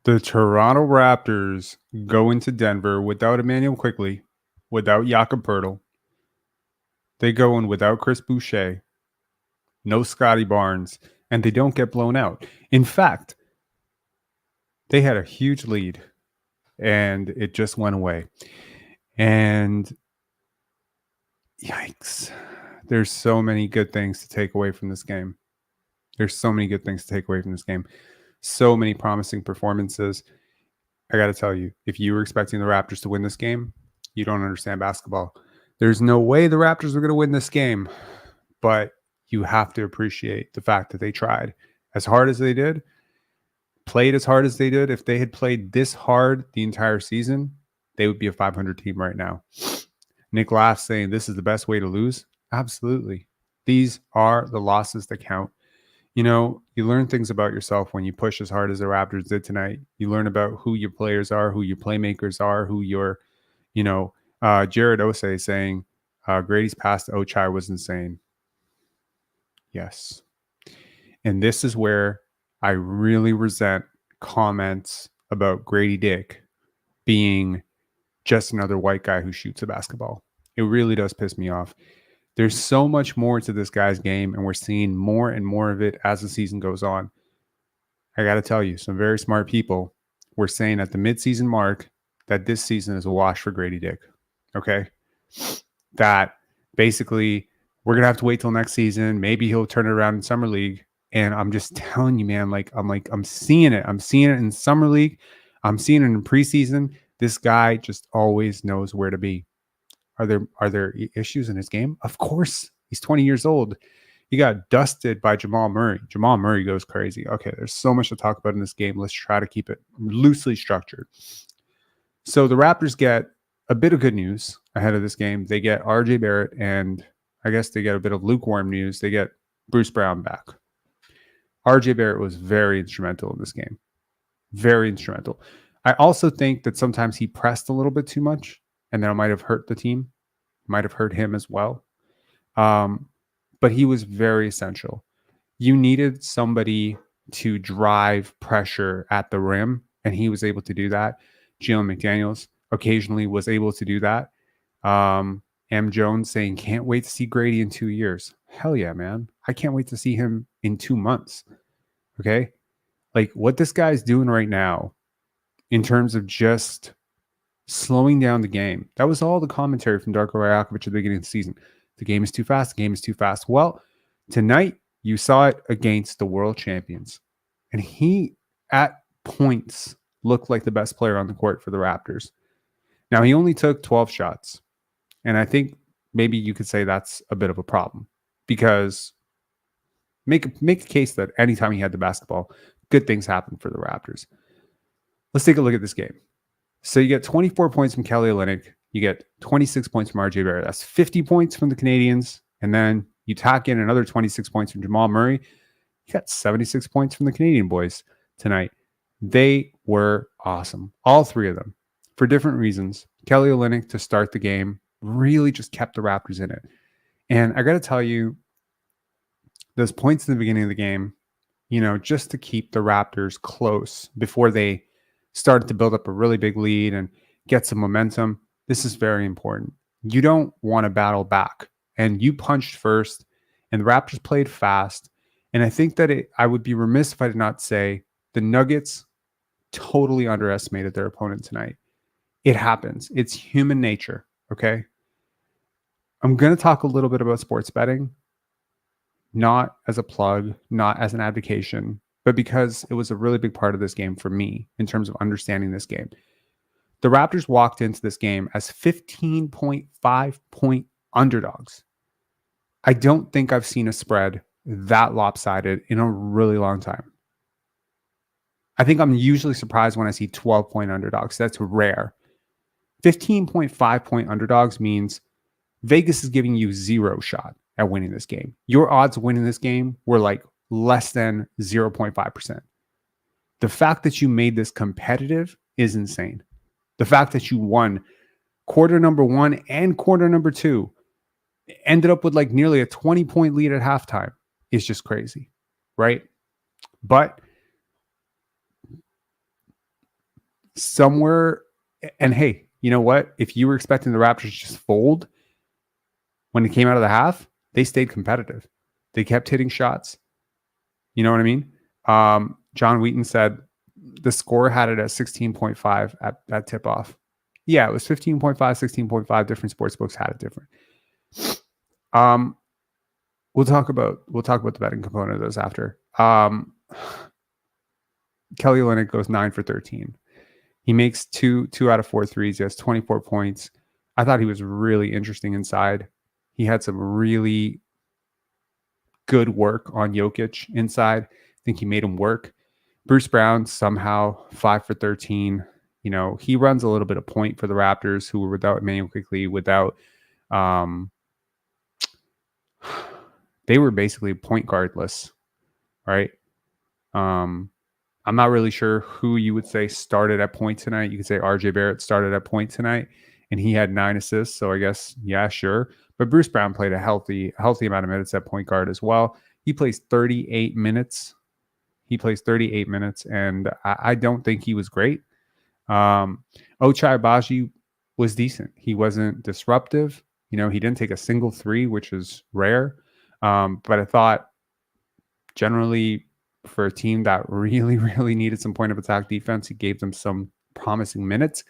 The Toronto Raptors go into Denver without Emmanuel Quickly, without Jakob Poeltl. They go in without Chris Boucher, no Scotty Barnes, and they don't get blown out. In fact, they had a huge lead, and it just went away. And yikes. There's so many good things to take away from this game. So many promising performances. I got to tell you, if you were expecting the Raptors to win this game, you don't understand basketball. There's no way the Raptors are going to win this game, but you have to appreciate the fact that they tried as hard as they did, played as hard as they did. If they had played this hard the entire season, they would be a 500 team right now. Nick laughs saying this is the best way to lose. Absolutely. These are the losses that count. You know, you learn things about yourself when you push as hard as the Raptors did tonight. You learn about who your players are, who your playmakers are, who your, Jared Osei saying Grady's pass to Ochai was insane. Yes. And this is where I really resent comments about Grady Dick being just another white guy who shoots a basketball. It really does piss me off. There's so much more to this guy's game, and we're seeing more and more of it as the season goes on. I got to tell you, some very smart people were saying at the midseason mark that this season is a wash for Grady Dick. Okay? That basically we're going to have to wait till next season. Maybe he'll turn it around in Summer League. And I'm just telling you, man, I'm seeing it. I'm seeing it in Summer League. I'm seeing it in preseason. This guy just always knows where to be. Are there issues in his game? Of course. He's 20 years old. He got dusted by Jamal Murray. Jamal Murray goes crazy. Okay, there's so much to talk about in this game. Let's try to keep it loosely structured. So the Raptors get a bit of good news ahead of this game. They get RJ Barrett, and I guess they get a bit of lukewarm news. They get Bruce Brown back. RJ Barrett was very instrumental in this game. Very instrumental. I also think that sometimes he pressed a little bit too much, and that might have hurt the team, might have hurt him as well. But he was very essential. You needed somebody to drive pressure at the rim, and he was able to do that. Jalen McDaniels occasionally was able to do that. M. Jones saying, can't wait to see Grady in 2 years. Hell yeah, man. I can't wait to see him in 2 months. Okay? Like what this guy's doing right now in terms of just slowing down the game. That was all the commentary from Darko Rajakovic at the beginning of the season. The game is too fast. The game is too fast. Well, tonight you saw it against the world champions. And he, at points, looked like the best player on the court for the Raptors. Now, he only took 12 shots. And I think maybe you could say that's a bit of a problem because make a case that anytime he had the basketball, good things happen for the Raptors. Let's take a look at this game. So you get 24 points from Kelly Olynyk. You get 26 points from RJ Barrett. That's 50 points from the Canadians. And then you tack in another 26 points from Jamal Murray. You got 76 points from the Canadian boys tonight. They were awesome. All three of them for different reasons. Kelly Olynyk to start the game really just kept the Raptors in it. And I got to tell you, those points in the beginning of the game, just to keep the Raptors close before they started to build up a really big lead and get some momentum. This is very important. You don't want to battle back. And you punched first, and the Raptors played fast. And I think that I would be remiss if I did not say the Nuggets totally underestimated their opponent tonight. It happens. It's human nature, okay? I'm going to talk a little bit about sports betting, not as a plug, not as an advocation, but because it was a really big part of this game for me in terms of understanding this game. The Raptors walked into this game as 15.5 point underdogs. I don't think I've seen a spread that lopsided in a really long time. I think I'm usually surprised when I see 12-point underdogs. That's rare. 15.5 point underdogs means Vegas is giving you zero shot at winning this game. Your odds of winning this game were like less than 0.5%. The fact that you made this competitive is insane. The fact that you won quarter number 1 and quarter number 2, ended up with like nearly a 20-point lead at halftime is just crazy, right? But somewhere. And hey, you know what? If you were expecting the Raptors to just fold when it came out of the half, they stayed competitive. They kept hitting shots. You know what I mean? John Wheaton said the score had it at 16.5 at tip off. Yeah, it was 15.5, 16.5. Different sports books had it different. We'll talk about the betting component of those after. Kelly Olynyk goes 9 for 13. He makes two out of 4 threes. He has 24 points. I thought he was really interesting inside. He had some really good work on Jokic inside. I think he made him work. Bruce Brown somehow 5 for 13. You know, he runs a little bit of point for the Raptors, who were without Emmanuel Quickley, without they were basically point guardless, right? I'm not really sure who you would say started at point tonight. You could say RJ Barrett started at point tonight, and he had 9 assists. So I guess, yeah, sure. But Bruce Brown played a healthy amount of minutes at point guard as well. He plays 38 minutes. And I don't think he was great. Ochai Agbaji was decent. He wasn't disruptive. You know, he didn't take a single three, which is rare. But I thought generally for a team that really, really needed some point of attack defense, he gave them some promising minutes.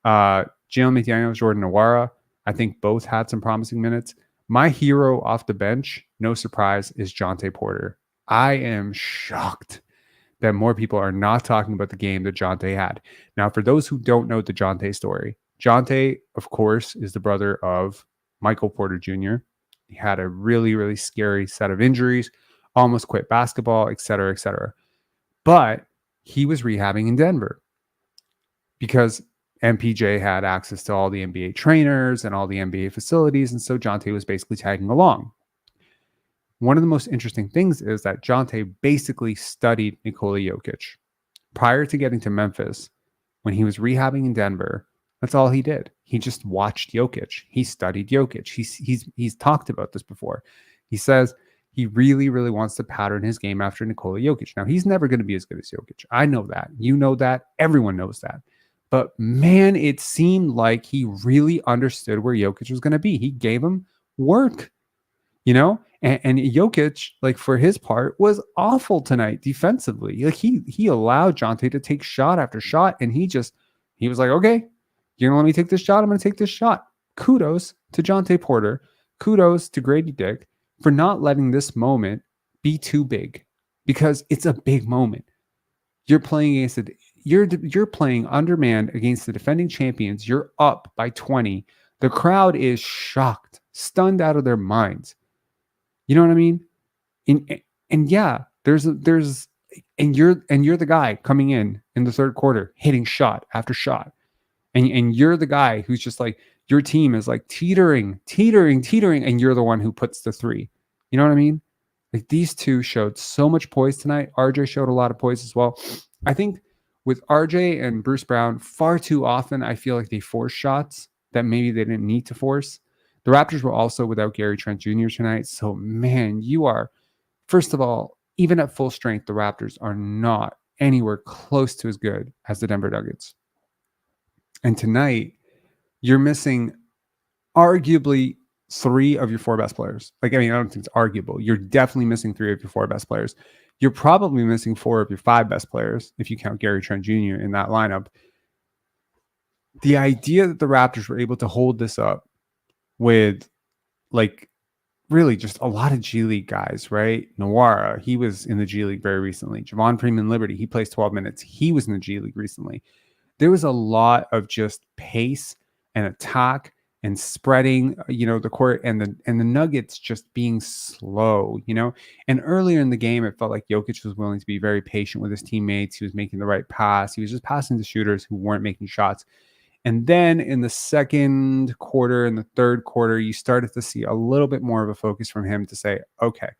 Jalen McDaniels, Jordan Nwora, I think both had some promising minutes. My hero off the bench, no surprise, is Jontay Porter. I am shocked that more people are not talking about the game that Jontay had. Now, for those who don't know the Jontay story, Jontay, of course, is the brother of Michael Porter Jr. He had a really, really scary set of injuries, almost quit basketball, et cetera, et cetera. But he was rehabbing in Denver because MPJ had access to all the NBA trainers and all the NBA facilities. And so Jontay was basically tagging along. One of the most interesting things is that Jontay basically studied Nikola Jokic. Prior to getting to Memphis, when he was rehabbing in Denver, that's all he did. He just watched Jokic. He studied Jokic. He's talked about this before. He says he really, really wants to pattern his game after Nikola Jokic. Now, he's never going to be as good as Jokic. I know that. You know that. Everyone knows that. But man, it seemed like he really understood where Jokic was going to be. He gave him work, you know? And Jokic, like for his part, was awful tonight defensively. Like he allowed Jontay to take shot after shot, and he was like, okay, you're gonna let me take this shot. I'm gonna take this shot. Kudos to Jontay Porter. Kudos to Grady Dick for not letting this moment be too big, because it's a big moment. You're playing against you're playing undermanned against the defending champions. You're up by 20. The crowd is shocked, stunned out of their minds. You know what I mean? And yeah, there's and you're the guy coming in the third quarter, hitting shot after shot. And you're the guy who's just like, your team is like teetering, and you're the one who puts the three. You know what I mean? Like these two showed so much poise tonight. RJ showed a lot of poise as well. I think with RJ and Bruce Brown, far too often, I feel like they force shots that maybe they didn't need to force. The Raptors were also without Gary Trent Jr. tonight. So, man, you are, first of all, even at full strength, the Raptors are not anywhere close to as good as the Denver Nuggets. And tonight, you're missing arguably 3 of your 4 best players. Like, I mean, I don't think it's arguable. You're definitely missing 3 of your 4 best players. You're probably missing 4 of your 5 best players if you count Gary Trent Jr. in that lineup. The idea that the Raptors were able to hold this up with like really just a lot of G League guys, right? Nwora, he was in the G League very recently. Javon Freeman Liberty, he plays 12 minutes. He was in the G League recently. There was a lot of just pace and attack and spreading, you know, the court, and the Nuggets just being slow, you know. And earlier in the game, it felt like Jokic was willing to be very patient with his teammates. He was making the right pass. He was just passing to shooters who weren't making shots. And then in the second quarter and the third quarter, you started to see a little bit more of a focus from him to say, okay,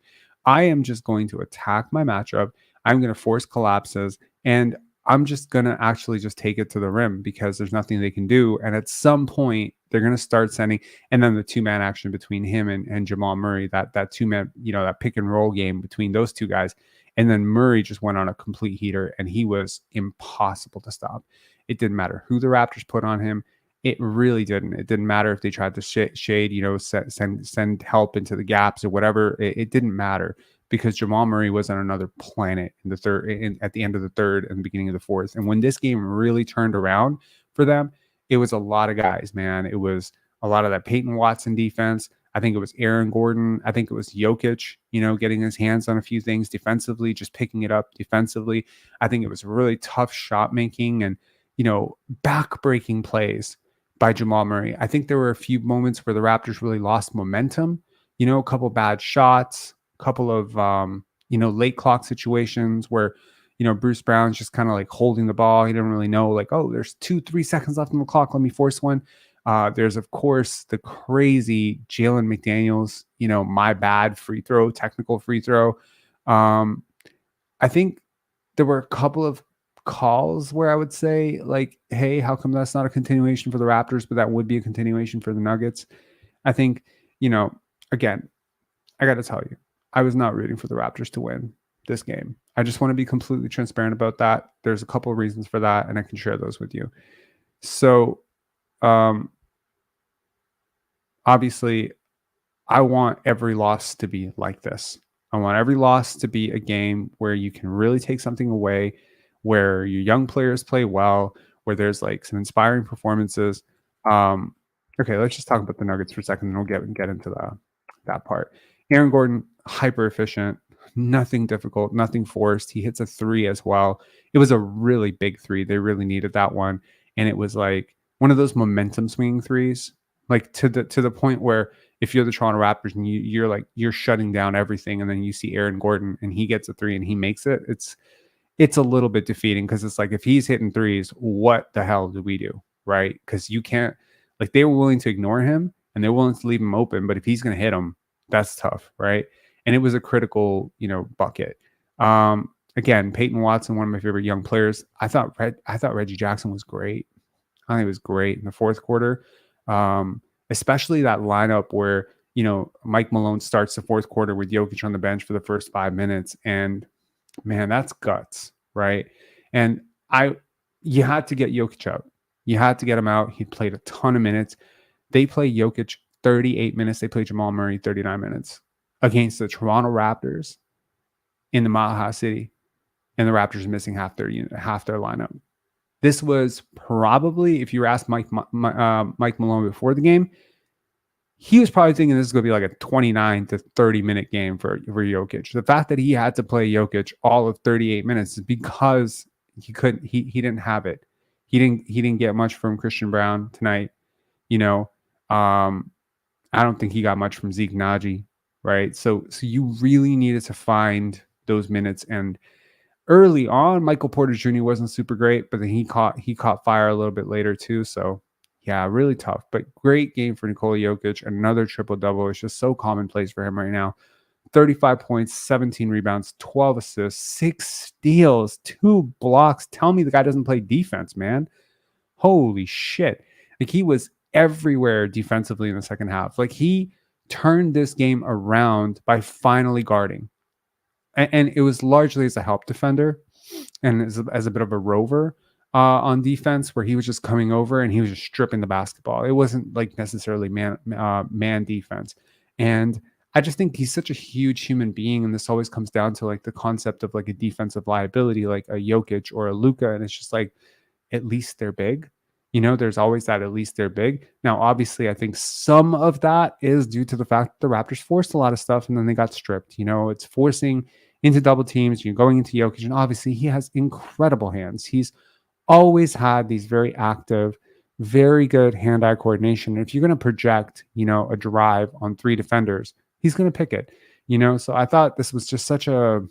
I am just going to attack my matchup. I'm going to force collapses, and I'm just going to actually just take it to the rim because there's nothing they can do. And at some point, They're going to start sending, and then the 2-man action between him and Jamal Murray, that 2-man, that pick and roll game between those two guys. And then Murray just went on a complete heater, and he was impossible to stop. It didn't matter who the Raptors put on him. It really didn't. It didn't matter if they tried to shade, send help into the gaps or whatever. It didn't matter, because Jamal Murray was on another planet in the third, at the end of the third and the beginning of the fourth. And when this game really turned around for them, it was a lot of guys, man. It was a lot of that Peyton Watson defense. I think it was Aaron Gordon. I think it was Jokic, getting his hands on a few things defensively, just picking it up defensively. I think it was really tough shot making and, back-breaking plays by Jamal Murray. I think there were a few moments where the Raptors really lost momentum, a couple bad shots, a couple of, late clock situations where, Bruce Brown's just kind of like holding the ball. He didn't really know, like, oh, there's 2-3 seconds left on the clock. Let me force one. There's, of course, the crazy Jalen McDaniels, my bad technical free throw. I think there were a couple of calls where I would say, like, hey, how come that's not a continuation for the Raptors, but that would be a continuation for the Nuggets? I think, again, I got to tell you, I was not rooting for the Raptors to win this game. I just want to be completely transparent about that. There's a couple of reasons for that, and I can share those with you. So, obviously, I want every loss to be like this. I want every loss to be a game where you can really take something away, where your young players play well, where there's like some inspiring performances. Okay, let's just talk about the Nuggets for a second, and we'll get into that part. Aaron Gordon, hyper efficient, nothing difficult, nothing forced. He hits a 3 as well. It was a really big 3. They really needed that one, and it was like one of those momentum swinging threes, like to the point where if you're the Toronto Raptors and you're shutting down everything, and then you see Aaron Gordon and he gets a 3 and he makes it, it's a little bit defeating, because it's like, if he's hitting threes, what the hell do we do, right? Because you can't, like, they were willing to ignore him and they're willing to leave him open, but if he's going to hit him, that's tough, right? And it was a critical, bucket. Again, Peyton Watson, one of my favorite young players. I thought Reggie Jackson was great. I think it was great in the fourth quarter, especially that lineup where, Mike Malone starts the fourth quarter with Jokic on the bench for the first 5 minutes, and man, that's guts, right? And you had to get Jokic out. You had to get him out. He played a ton of minutes. They play Jokic 38 minutes. They play Jamal Murray 39 minutes against the Toronto Raptors in the Mile High City, and the Raptors are missing half their lineup. This was probably, if you asked Mike Malone before the game, he was probably thinking this is going to be like a 29 to 30 minute game for Jokic. The fact that he had to play Jokic all of 38 minutes is because he didn't have it. He didn't get much from Christian Brown tonight. I don't think he got much from Zeke Naji, right? So you really needed to find those minutes. And early on, Michael Porter Jr. wasn't super great, but then he caught fire a little bit later too. So yeah, really tough, but great game for Nikola Jokic. Another triple-double. It's just so commonplace for him right now. 35 points, 17 rebounds, 12 assists, 6 steals, 2 blocks. Tell me the guy doesn't play defense, man. Holy shit. Like, he was everywhere defensively in the second half. Like, he turned this game around by finally guarding. And it was largely as a help defender and as a bit of a rover on defense, where he was just coming over and he was just stripping the basketball. It wasn't like necessarily man defense. And I just think he's such a huge human being. And this always comes down to like the concept of like a defensive liability, like a Jokic or a Luka. And it's just like, at least they're big. There's always that, at least they're big. Now, obviously, I think some of that is due to the fact that the Raptors forced a lot of stuff and then they got stripped. It's forcing into double teams. You're going into Jokic, and obviously he has incredible hands. He's always had these very active, very good hand-eye coordination. If you're going to project, a drive on 3 defenders, he's going to pick it. So I thought this was just such a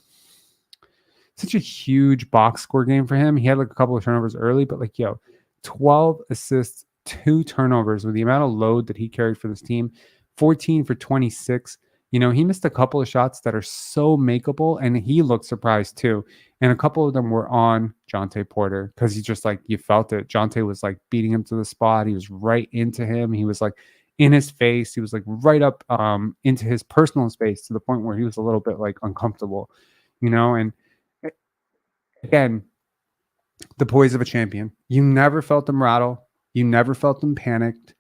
huge box score game for him. He had like a couple of turnovers early, but 12 assists, 2 turnovers with the amount of load that he carried for this team, 14 for 26. He missed a couple of shots that are so makeable, and he looked surprised too. And a couple of them were on Jontay Porter because he just like you felt it. Jontay was like beating him to the spot. He was right into him. He was like in his face. He was like right up into his personal space to the point where he was a little bit like uncomfortable. And again, the poise of a champion. You never felt them rattle. You never felt them panicked,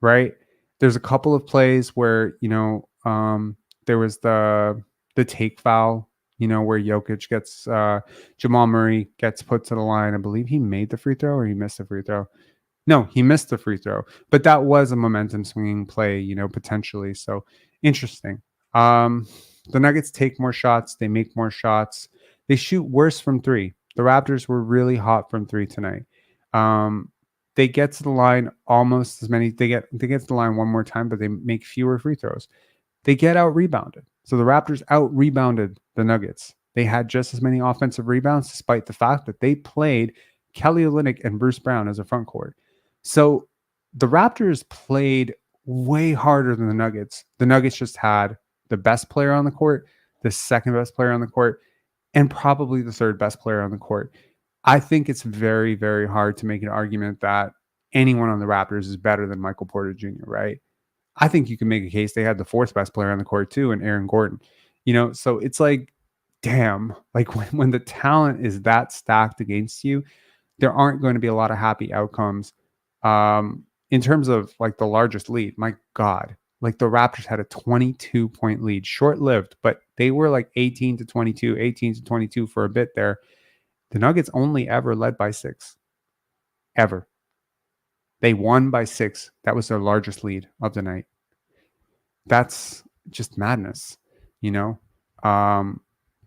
right? There's a couple of plays where there was the take foul, where Jokic gets Jamal Murray gets put to the line. I believe he made the free throw or he missed the free throw. No, he missed the free throw, but that was a momentum swinging play, potentially. So interesting. The Nuggets take more shots. They make more shots. They shoot worse from three. The Raptors were really hot from three tonight. They get to the line almost as many. They get to the line one more time, but they make fewer free throws. They get out rebounded. So the Raptors out rebounded the Nuggets. They had just as many offensive rebounds, despite the fact that they played Kelly Olynyk and Bruce Brown as a front court. So the Raptors played way harder than the Nuggets. The Nuggets just had the best player on the court, the second best player on the court, and probably the third best player on the court. I think it's very, very hard to make an argument that anyone on the Raptors is better than Michael Porter Jr., right? I think you can make a case they had the fourth best player on the court too, and Aaron Gordon. So it's like, damn, like when the talent is that stacked against you, there aren't going to be a lot of happy outcomes. In terms of like the largest lead, my God, like the Raptors had a 22-point lead, short-lived, but they were like 18 to 22 for a bit there. The Nuggets only ever led by 6. Ever. They won by 6. That was their largest lead of the night. That's just madness,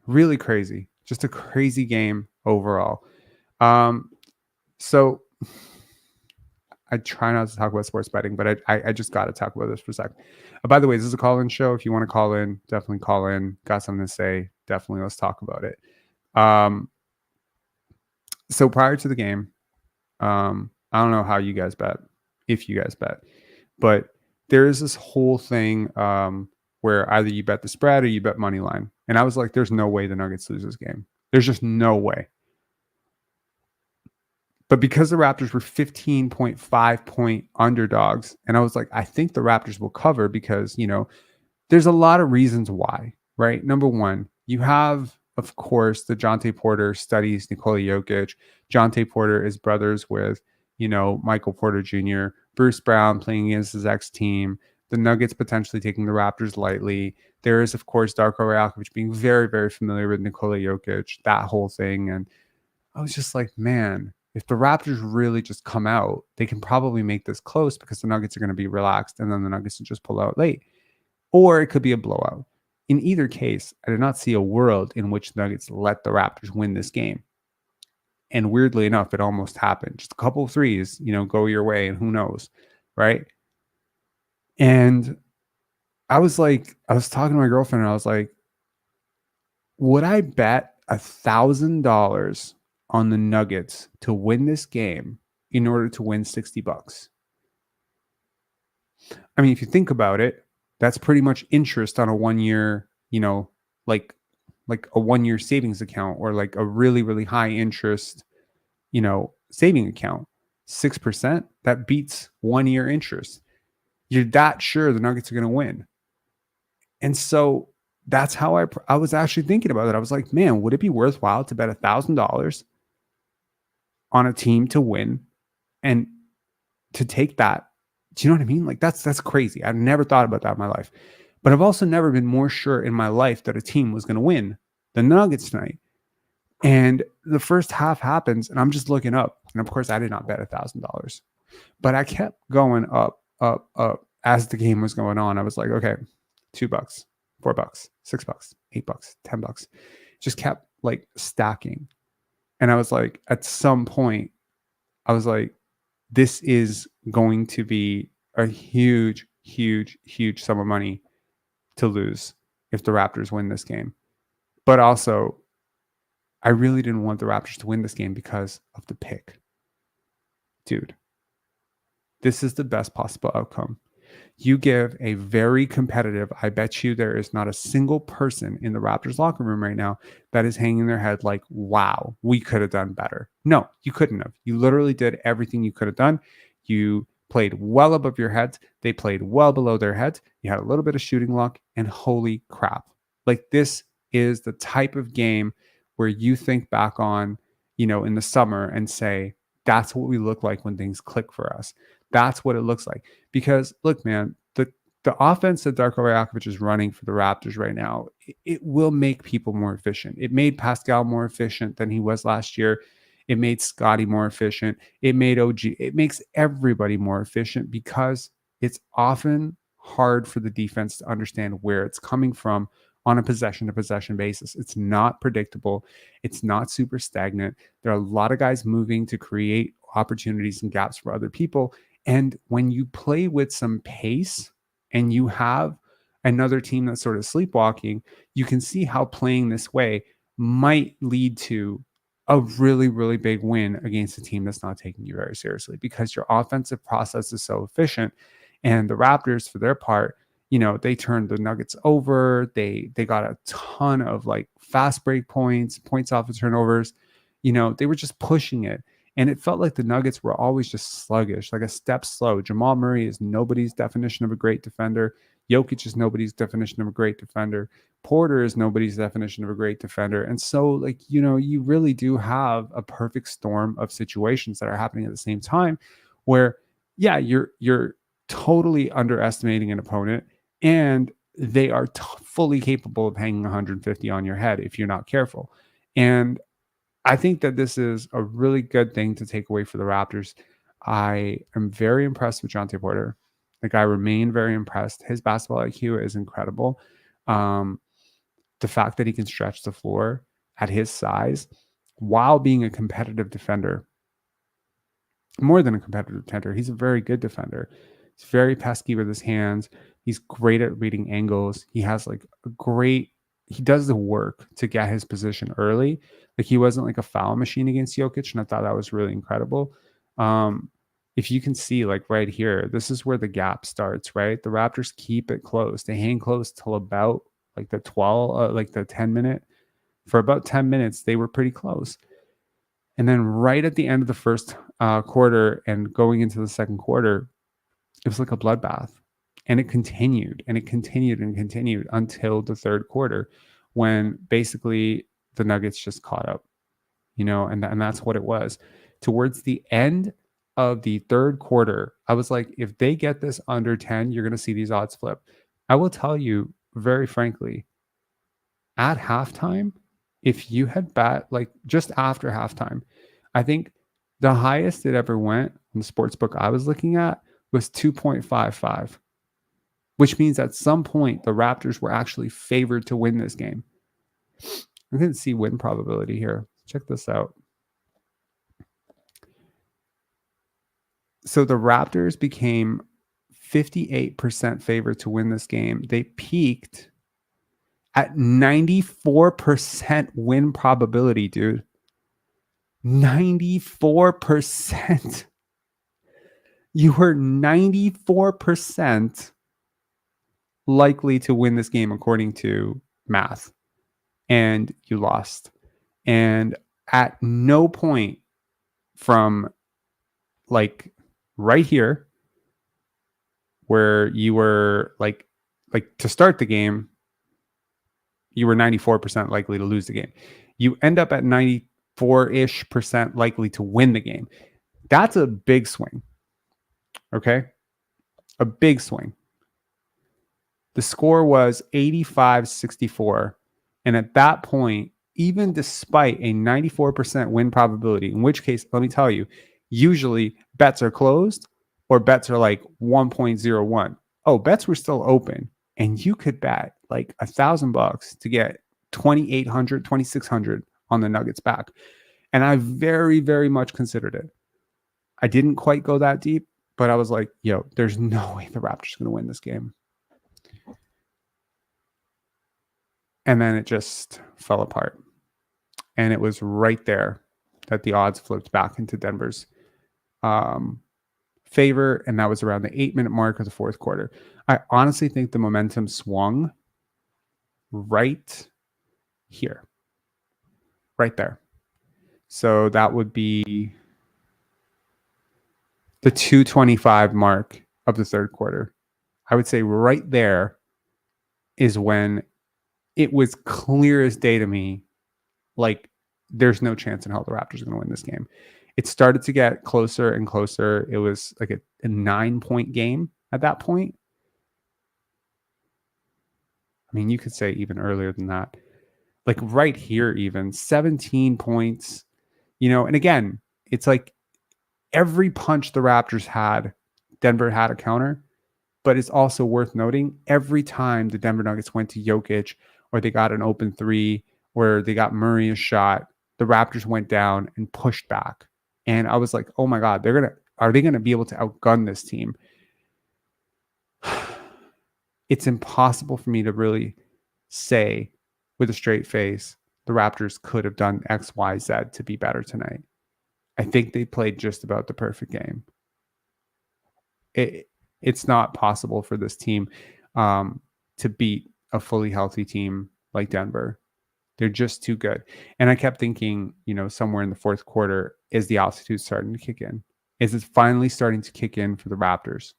really crazy. Just a crazy game overall. So I try not to talk about sports betting, but I just got to talk about this for a second. By the way, this is a call-in show. If you want to call in, definitely call in. Got something to say, definitely let's talk about it. So prior to the game, I don't know how you guys bet, if you guys bet, but there is this whole thing where either you bet the spread or you bet money line. And I was like, there's no way the Nuggets lose this game. There's just no way. But because the Raptors were 15.5 point underdogs, and I was like, I think the Raptors will cover because, there's a lot of reasons why, right? Number one, you have, of course, the Jontay Porter studies Nikola Jokic. Jontay Porter is brothers with, Michael Porter Jr., Bruce Brown playing against his ex-team, the Nuggets potentially taking the Raptors lightly. There is, of course, Darko Rajakovic being very, very familiar with Nikola Jokic, that whole thing. And I was just like, man, if the Raptors really just come out, they can probably make this close because the Nuggets are going to be relaxed and then the Nuggets will just pull out late. Or it could be a blowout. In either case, I did not see a world in which the Nuggets let the Raptors win this game. And weirdly enough, it almost happened. Just a couple of threes, go your way and who knows, right? And I was talking to my girlfriend and I was like, would I bet $1,000 on the Nuggets to win this game in order to win $60? I mean, if you think about it, that's pretty much interest on a 1 year, like a 1 year savings account or like a really, really high interest, saving account. 6%, that beats 1 year interest. You're that sure the Nuggets are going to win. And so that's how I was actually thinking about it. I was like, man, would it be worthwhile to bet $1,000 on a team to win and to take that? Do you know what I mean? Like that's crazy. I've never thought about that in my life, but I've also never been more sure in my life that a team was going to win the Nuggets tonight. And the first half happens and I'm just looking up. And of course I did not bet $1,000, but I kept going up as the game was going on. I was like, okay, $2, $4, $6, $8, $10, just kept like stacking. And I was like, at some point, I was like, this is going to be a huge, huge, huge sum of money to lose if the Raptors win this game. But also, I really didn't want the Raptors to win this game because of the pick. Dude, this is the best possible outcome. You give a very competitive, I bet you there is not a single person in the Raptors locker room right now that is hanging their head like, wow, we could have done better. No, you couldn't have. You literally did everything you could have done. You played well above your heads. They played well below their heads. You had a little bit of shooting luck, and holy crap. Like, this is the type of game where you think back on, in the summer and say, that's what we look like when things click for us. That's what it looks like. Because look, man, the offense that Darko Rajakovic is running for the Raptors right now, it will make people more efficient. It made Pascal more efficient than he was last year. It made Scotty more efficient. It made OG. It makes everybody more efficient because it's often hard for the defense to understand where it's coming from on a possession to possession basis. It's not predictable. It's not super stagnant. There are a lot of guys moving to create opportunities and gaps for other people. And when you play with some pace and you have another team that's sort of sleepwalking, you can see how playing this way might lead to a really, really big win against a team that's not taking you very seriously because your offensive process is so efficient. And the Raptors, for their part, they turned the Nuggets over. They got a ton of like fast break points off of turnovers. They were just pushing it. And it felt like the Nuggets were always just sluggish, like a step slow. Jamal Murray is nobody's definition of a great defender. Jokic is nobody's definition of a great defender. Porter is nobody's definition of a great defender. And so, like, you really do have a perfect storm of situations that are happening at the same time where, yeah, you're totally underestimating an opponent and they are fully capable of hanging 150 on your head if you're not careful. And I think that this is a really good thing to take away for the Raptors. I am very impressed with Jontay Porter. Like, I remain very impressed. His basketball IQ is incredible. The fact that he can stretch the floor at his size while being a competitive defender, more than a competitive defender, he's a very good defender. He's very pesky with his hands. He's great at reading angles. He has like he does the work to get his position early. Like, he wasn't like a foul machine against Jokic, and I thought that was really incredible. If you can see, like right here, this is where the gap starts, right? The Raptors keep it close. They hang close till about like the 10 minute. For about 10 minutes, they were pretty close. And then right at the end of the first quarter and going into the second quarter, it was like a bloodbath. And it continued and it continued and continued until the third quarter when basically the Nuggets just caught up, and that's what it was. Towards the end of the third quarter, I was like, if they get this under 10, you're going to see these odds flip. I will tell you very frankly, at halftime, if you had bet, like just after halftime, I think the highest it ever went on the sports book I was looking at was 2.55, which means at some point the Raptors were actually favored to win this game. I'm going to see win probability here. Check this out. So the Raptors became 58% favored to win this game. They peaked at 94% win probability, dude. 94%. You were 94% likely to win this game according to math, and you lost. And at no point from like right here where you were like to start the game, you were 94% likely to lose the game. You end up at 94-ish% likely to win the game. That's a big swing. Okay? A big swing. The score was 85-64. And at that point, even despite a 94% win probability, in which case, let me tell you, usually bets are closed or bets are like 1.01. Oh, bets were still open. And you could bet like $1,000 to get 2,800, 2,600 on the Nuggets back. And I very, very much considered it. I didn't quite go that deep, but I was like, yo, there's no way the Raptors are going to win this game. And then it just fell apart. And it was right there that the odds flipped back into Denver's favor, and that was around the 8-minute mark of the fourth quarter. I honestly think the momentum swung right here, right there. So that would be the 2:25 mark of the third quarter. I would say right there is when it was clear as day to me, like there's no chance in hell the Raptors are going to win this game. It started to get closer and closer. It was like a 9-point game at that point. I mean, you could say even earlier than that. Like right here, even 17 points, and again, it's like every punch the Raptors had, Denver had a counter. But it's also worth noting every time the Denver Nuggets went to Jokic or they got an open three or they got Murray a shot, the Raptors went down and pushed back. And I was like, oh my God, are they gonna be able to outgun this team? It's impossible for me to really say with a straight face the Raptors could have done X, Y, Z to be better tonight. I think they played just about the perfect game. It's not possible for this team to beat a fully healthy team like Denver. They're just too good. And I kept thinking, somewhere in the fourth quarter, is the altitude starting to kick in? Is it finally starting to kick in for the Raptors?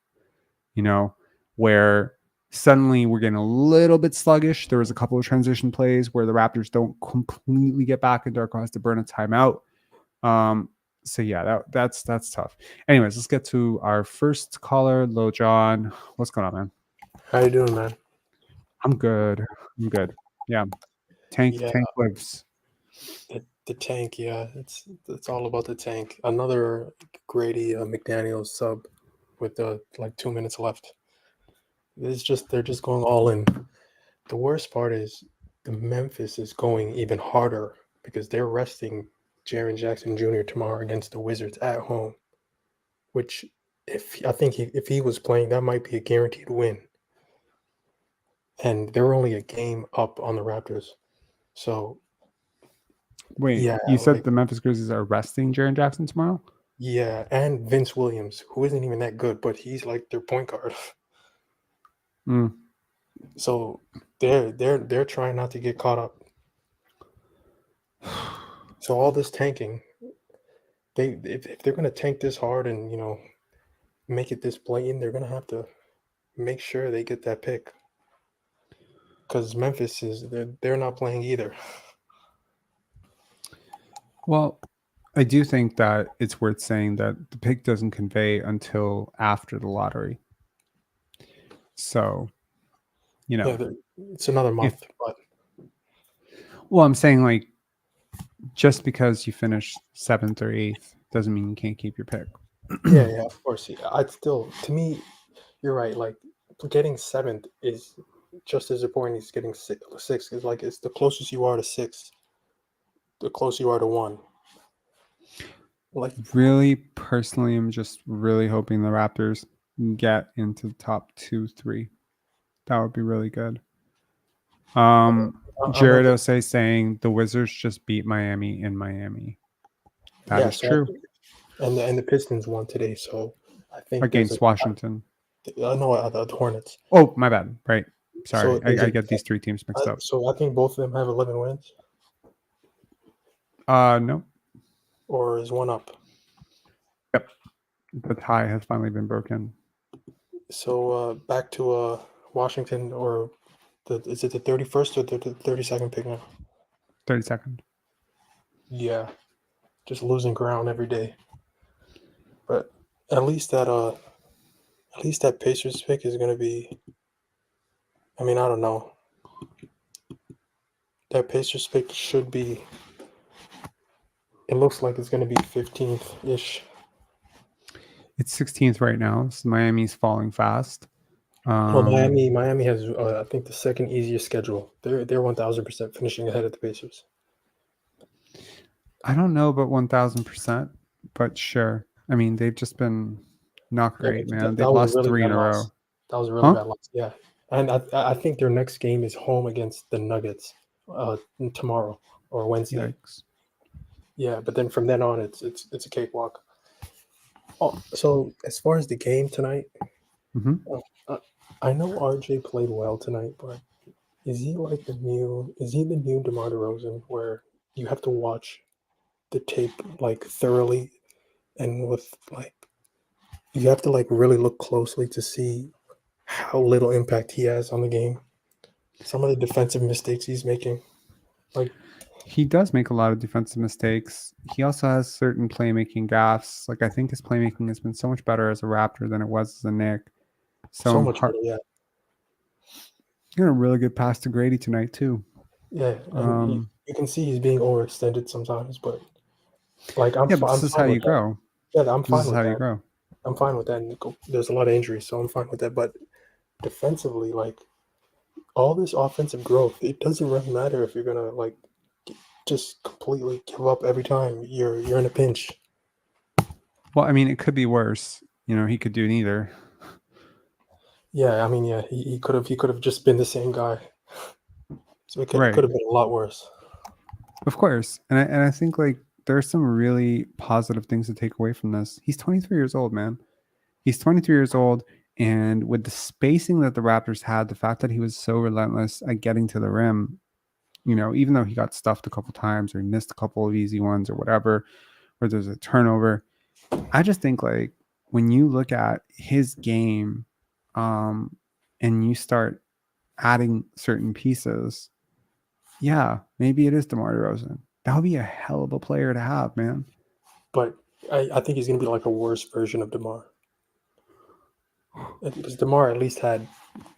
Where suddenly we're getting a little bit sluggish. There was a couple of transition plays where the Raptors don't completely get back and Darko has to burn a timeout. So yeah, that's tough. Anyways, let's get to our first caller, Lil John. What's going on, man? How you doing, man? I'm good. Yeah. Tank lives. The tank, yeah. It's all about the tank. Another Grady McDaniels sub with 2 minutes left. They're just going all in. The worst part is the Memphis is going even harder because they're resting Jaren Jackson Jr. tomorrow against the Wizards at home, which if he was playing, that might be a guaranteed win. And they're only a game up on the Raptors. So wait, yeah, you said the Memphis Grizzlies are resting Jaren Jackson tomorrow? Yeah, and Vince Williams, who isn't even that good, but he's like their point guard. So they're trying not to get caught up. So all this tanking, if they're gonna tank this hard and make it this blatant, they're gonna have to make sure they get that pick. Because Memphis they're not playing either. Well, I do think that it's worth saying that the pick doesn't convey until after the lottery. So, it's another month. Well, I'm saying like just because you finish 7th or 8th doesn't mean you can't keep your pick. Yeah, of course. I'd still, to me, you're right. Like getting 7th is just as important as getting 6. It's like it's the closest you are to 6, the closer you are to 1. Like really, personally, I'm just really hoping the Raptors get into the top 2, 3. That would be really good. Jared Osei saying the Wizards just beat Miami in Miami. That is true. And the Pistons won today, so I think against Washington. No, the Hornets. Oh, my bad. Right. Sorry, So I get these 3 teams mixed up. So I think both of them have 11 wins. No. Or is one up? Yep. The tie has finally been broken. So back to Washington, or is it the 31st or the 32nd pick now? 32nd. Yeah, just losing ground every day. But at least that Pacers pick is going to be. I mean, I don't know. That Pacers pick should be. It looks like it's going to be 15th ish. It's 16th right now. So Miami's falling fast. Miami has I think the second easiest schedule. They're 1000% finishing ahead of the Pacers. I don't know about 1000%, but sure. I mean, they've just been not great, man. They've lost really 3 in a row. That was a really bad loss. Yeah, and I think their next game is home against the Nuggets tomorrow or Wednesday. Yikes. Yeah, but then from then on, it's a cakewalk. Oh, so as far as the game tonight, Hmm. uh, I know RJ played well tonight, but is he like the new? Is he the new DeMar DeRozan, where you have to watch the tape like thoroughly and with like you have to like really look closely to see how little impact he has on the game. Some of the defensive mistakes he's making, like He does make a lot of defensive mistakes. He also has certain playmaking gaffes. Like I think his playmaking has been so much better as a Raptor than it was as a Knick. So so I'm much part. better. Yeah, Got a really good pass to Grady tonight too. yeah, and Um, you can see he's being overextended sometimes, but like yeah, but this I'm is how fine you with that. grow. Yeah, I'm This fine is with how you that. grow. I'm fine with that. And there's a lot of injuries, so I'm fine with that. But defensively, like all this offensive growth, it doesn't really matter if you're gonna like just completely give up every time you're in a pinch. Well, I mean, it could be worse. You know, he could do neither. Yeah, I mean, yeah, he could have just been the same guy. So it could Right. have been a lot worse. Of course. And I think like there's some really positive things to take away from this. He's 23 years old, man. He's 23 years old. And with the spacing that the Raptors had, the fact that he was so relentless at getting to the rim, you know, even though he got stuffed a couple times or he missed a couple of easy ones or whatever, or there's a turnover, I just think like when you look at his game, um, and you start adding certain pieces, yeah, maybe it is DeMar DeRozan. That would be a hell of a player to have, man. But I think he's gonna be like a worse version of Demar. Because Demar at least had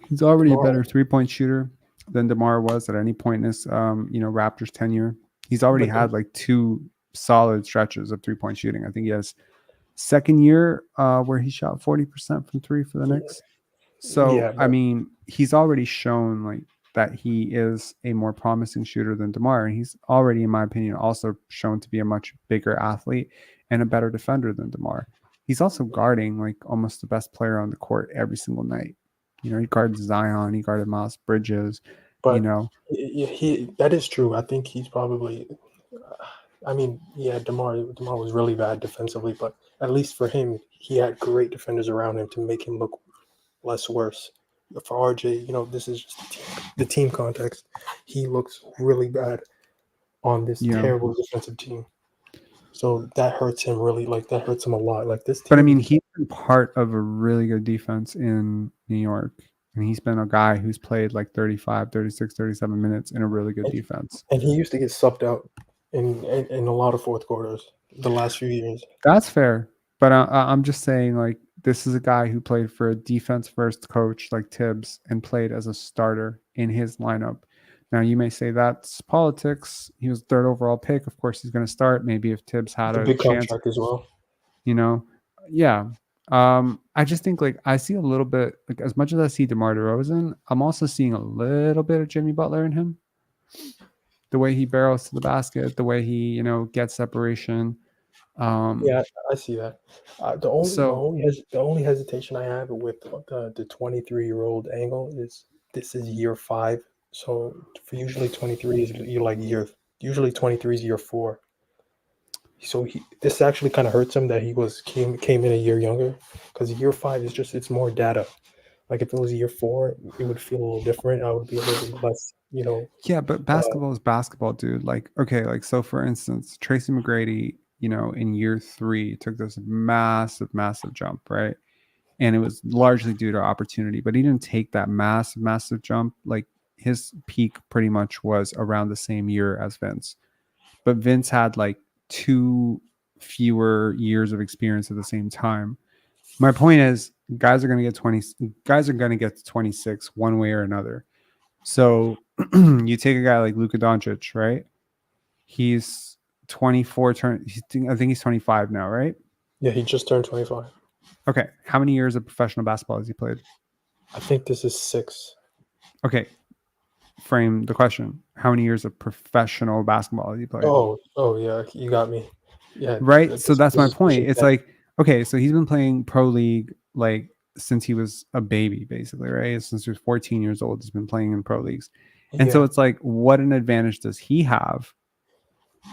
He's already a Demar. better 3-point shooter than DeMar was at any point in his, Raptors tenure. He's already But had like two solid stretches of 3-point shooting. I think he has second year where he shot 40% from three for the Knicks. So, yeah, I but mean, he's already shown like that he is a more promising shooter than DeMar. And he's already, in my opinion, also shown to be a much bigger athlete and a better defender than DeMar. He's also guarding like almost the best player on the court every single night. You know, he guards Zion, he guarded Miles Bridges, you but know. he that is true. I think he's probably. I mean, yeah, Demar was really bad defensively, but at least for him, he had great defenders around him to make him look less worse. For RJ, this is just the team context. He looks really bad on this Yeah. terrible defensive team. So that hurts him really. Like that hurts him a lot. Like this But I team, mean, he's been part of a really good defense in New York. And he's been a guy who's played like 35, 36, 37 minutes in a really good and, defense. and he used to get subbed out in a lot of fourth quarters the last few years. That's fair. But I'm just saying, like, this is a guy who played for a defense first coach like Tibbs and played as a starter in his lineup. Now, you may say that's politics. He was third overall pick. Of course, he's going to start. Maybe if Tibbs had The a big chance, contract as well. you know, yeah. I just think like I see a little bit, like, as much as I see DeMar DeRozan, I'm also seeing a little bit of Jimmy Butler in him. The way he barrels to the basket, the way he, gets separation. Yeah, I see that. The only the So only the only hesitation I have with the 23-year-old angle is this is year 5. So for usually 23 is you like year usually 23 is year 4. So this actually kind of hurts him that he came in a year younger because year 5 is just it's more data. Like if it was year 4, it would feel a little different. I would be a little bit less. yeah, but basketball is basketball, dude. Like, okay, like so for instance, Tracy McGrady, in year 3 took this massive, massive jump, right? And it was largely due to opportunity, but he didn't take that massive, massive jump. Like his peak pretty much was around the same year as Vince. But Vince had like 2 fewer years of experience at the same time. My point is guys are going to get 20 guys are going to get to 26 one way or another. So you take a guy like Luka Doncic, right? He's 24 I think he's 25 now, right? Yeah, he just turned 25. Okay, how many years of professional basketball has he played? I think this is 6. Okay, frame the question. How many years of professional basketball has he played? Oh yeah, you got me. Yeah, Right? So that's this my is pushing point. It's 10. like, okay, so he's been playing pro league like since he was a baby, basically, right? Since he was 14 years old, he's been playing in pro leagues. And so Yeah, it's like, what an advantage does he have?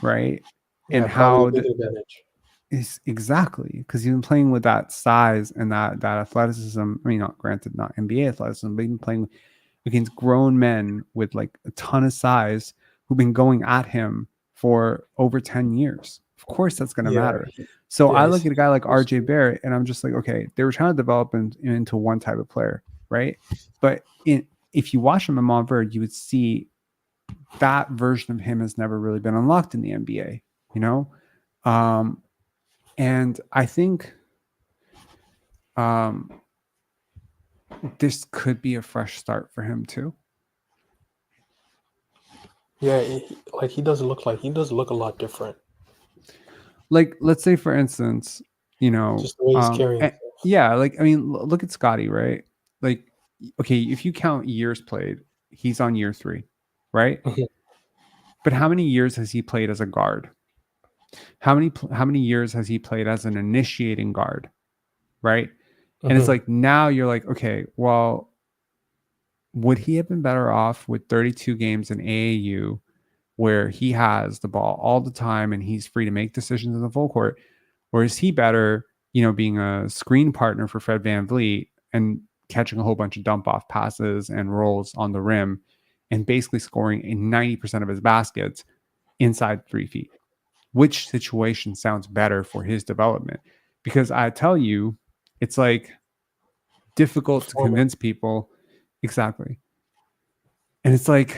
Right? And yeah, probably a how big advantage. Is exactly because he's been playing with that size and that athleticism. I mean, not granted, not NBA athleticism, but he's been playing against grown men with like a ton of size who've been going at him for over 10 years. Of course, that's going to Yeah, matter. So I look he's at a guy like supposed RJ to. Barrett and I'm just like, okay, they were trying to develop into one type of player, right? But if you watch him in Montverde, you would see that version of him has never really been unlocked in the NBA, you know? Um, and I think um, this could be a fresh start for him too. Yeah, like he does look a lot different. Like, let's say for instance, you know, Just the way he's carrying himself. yeah, like I mean, look at Scotty, right? Like, okay, if you count years played, he's on year 3, right? But how many years has he played as a guard? How many years has he played as an initiating guard, right? And it's like now you're like, okay, well, would he have been better off with 32 games in AAU where he has the ball all the time and he's free to make decisions in the full court? Or is he better, being a screen partner for Fred VanVleet and catching a whole bunch of dump off passes and rolls on the rim and basically scoring in 90% of his baskets inside 3 feet? Which situation sounds better for his development? Because I tell you, it's like difficult to Performance. convince people. Exactly. And it's like,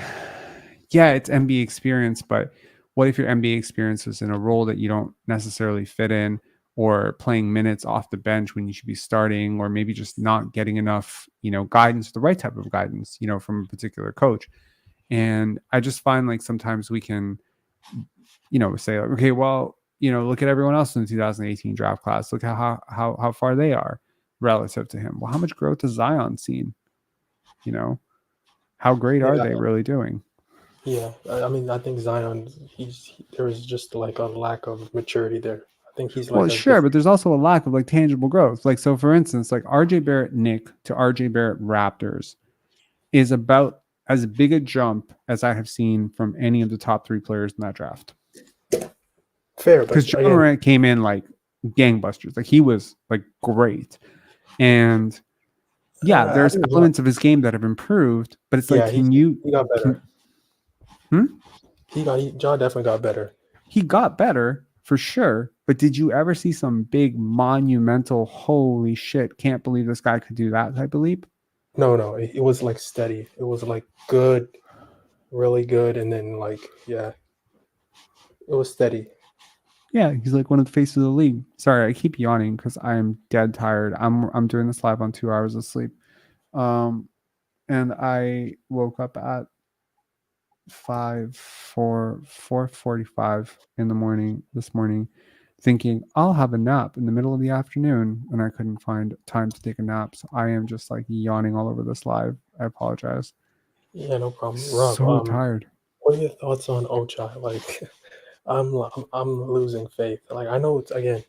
yeah, it's NBA experience, but what if your NBA experience is in a role that you don't necessarily fit in, or playing minutes off the bench when you should be starting, or maybe just not getting enough, guidance, the right type of guidance, from a particular coach. And I just find like sometimes we can, say like, okay, well, look at everyone else in the 2018 draft class. Look at how far they are relative to him. Well, how much growth has Zion seen? You know, how great are Yeah, they really doing? yeah. I mean, I think Zion, there is just like a lack of maturity there. I think he's Well, like a sure, different. but there's also a lack of like tangible growth. Like, so for instance, like RJ Barrett Nick to RJ Barrett Raptors is about as big a jump as I have seen from any of the top 3 players in that draft. Fair, Because but John again, Morant came in like gangbusters. Like he was like great. And yeah, I there's think elements of his game that have improved, but it's like, yeah, can you he got can better. hmm? John definitely got better. He got better for sure. But did you ever see some big monumental, holy shit, can't believe this guy could do that type of leap? No, no, it was like steady. It was like good, really good, and then like yeah, it was steady. Yeah, he's like one of the faces of the league. Sorry, I keep yawning because I'm dead tired. I'm doing this live on 2 hours of sleep. Um, and I woke up at 4:45 in the morning this morning, thinking I'll have a nap in the middle of the afternoon, and I couldn't find time to take a nap. So I am just like yawning all over this live. I apologize. Yeah, no problem. Rob, So tired. what are your thoughts on Ochai? Like, I'm losing faith. Like, I know it's again,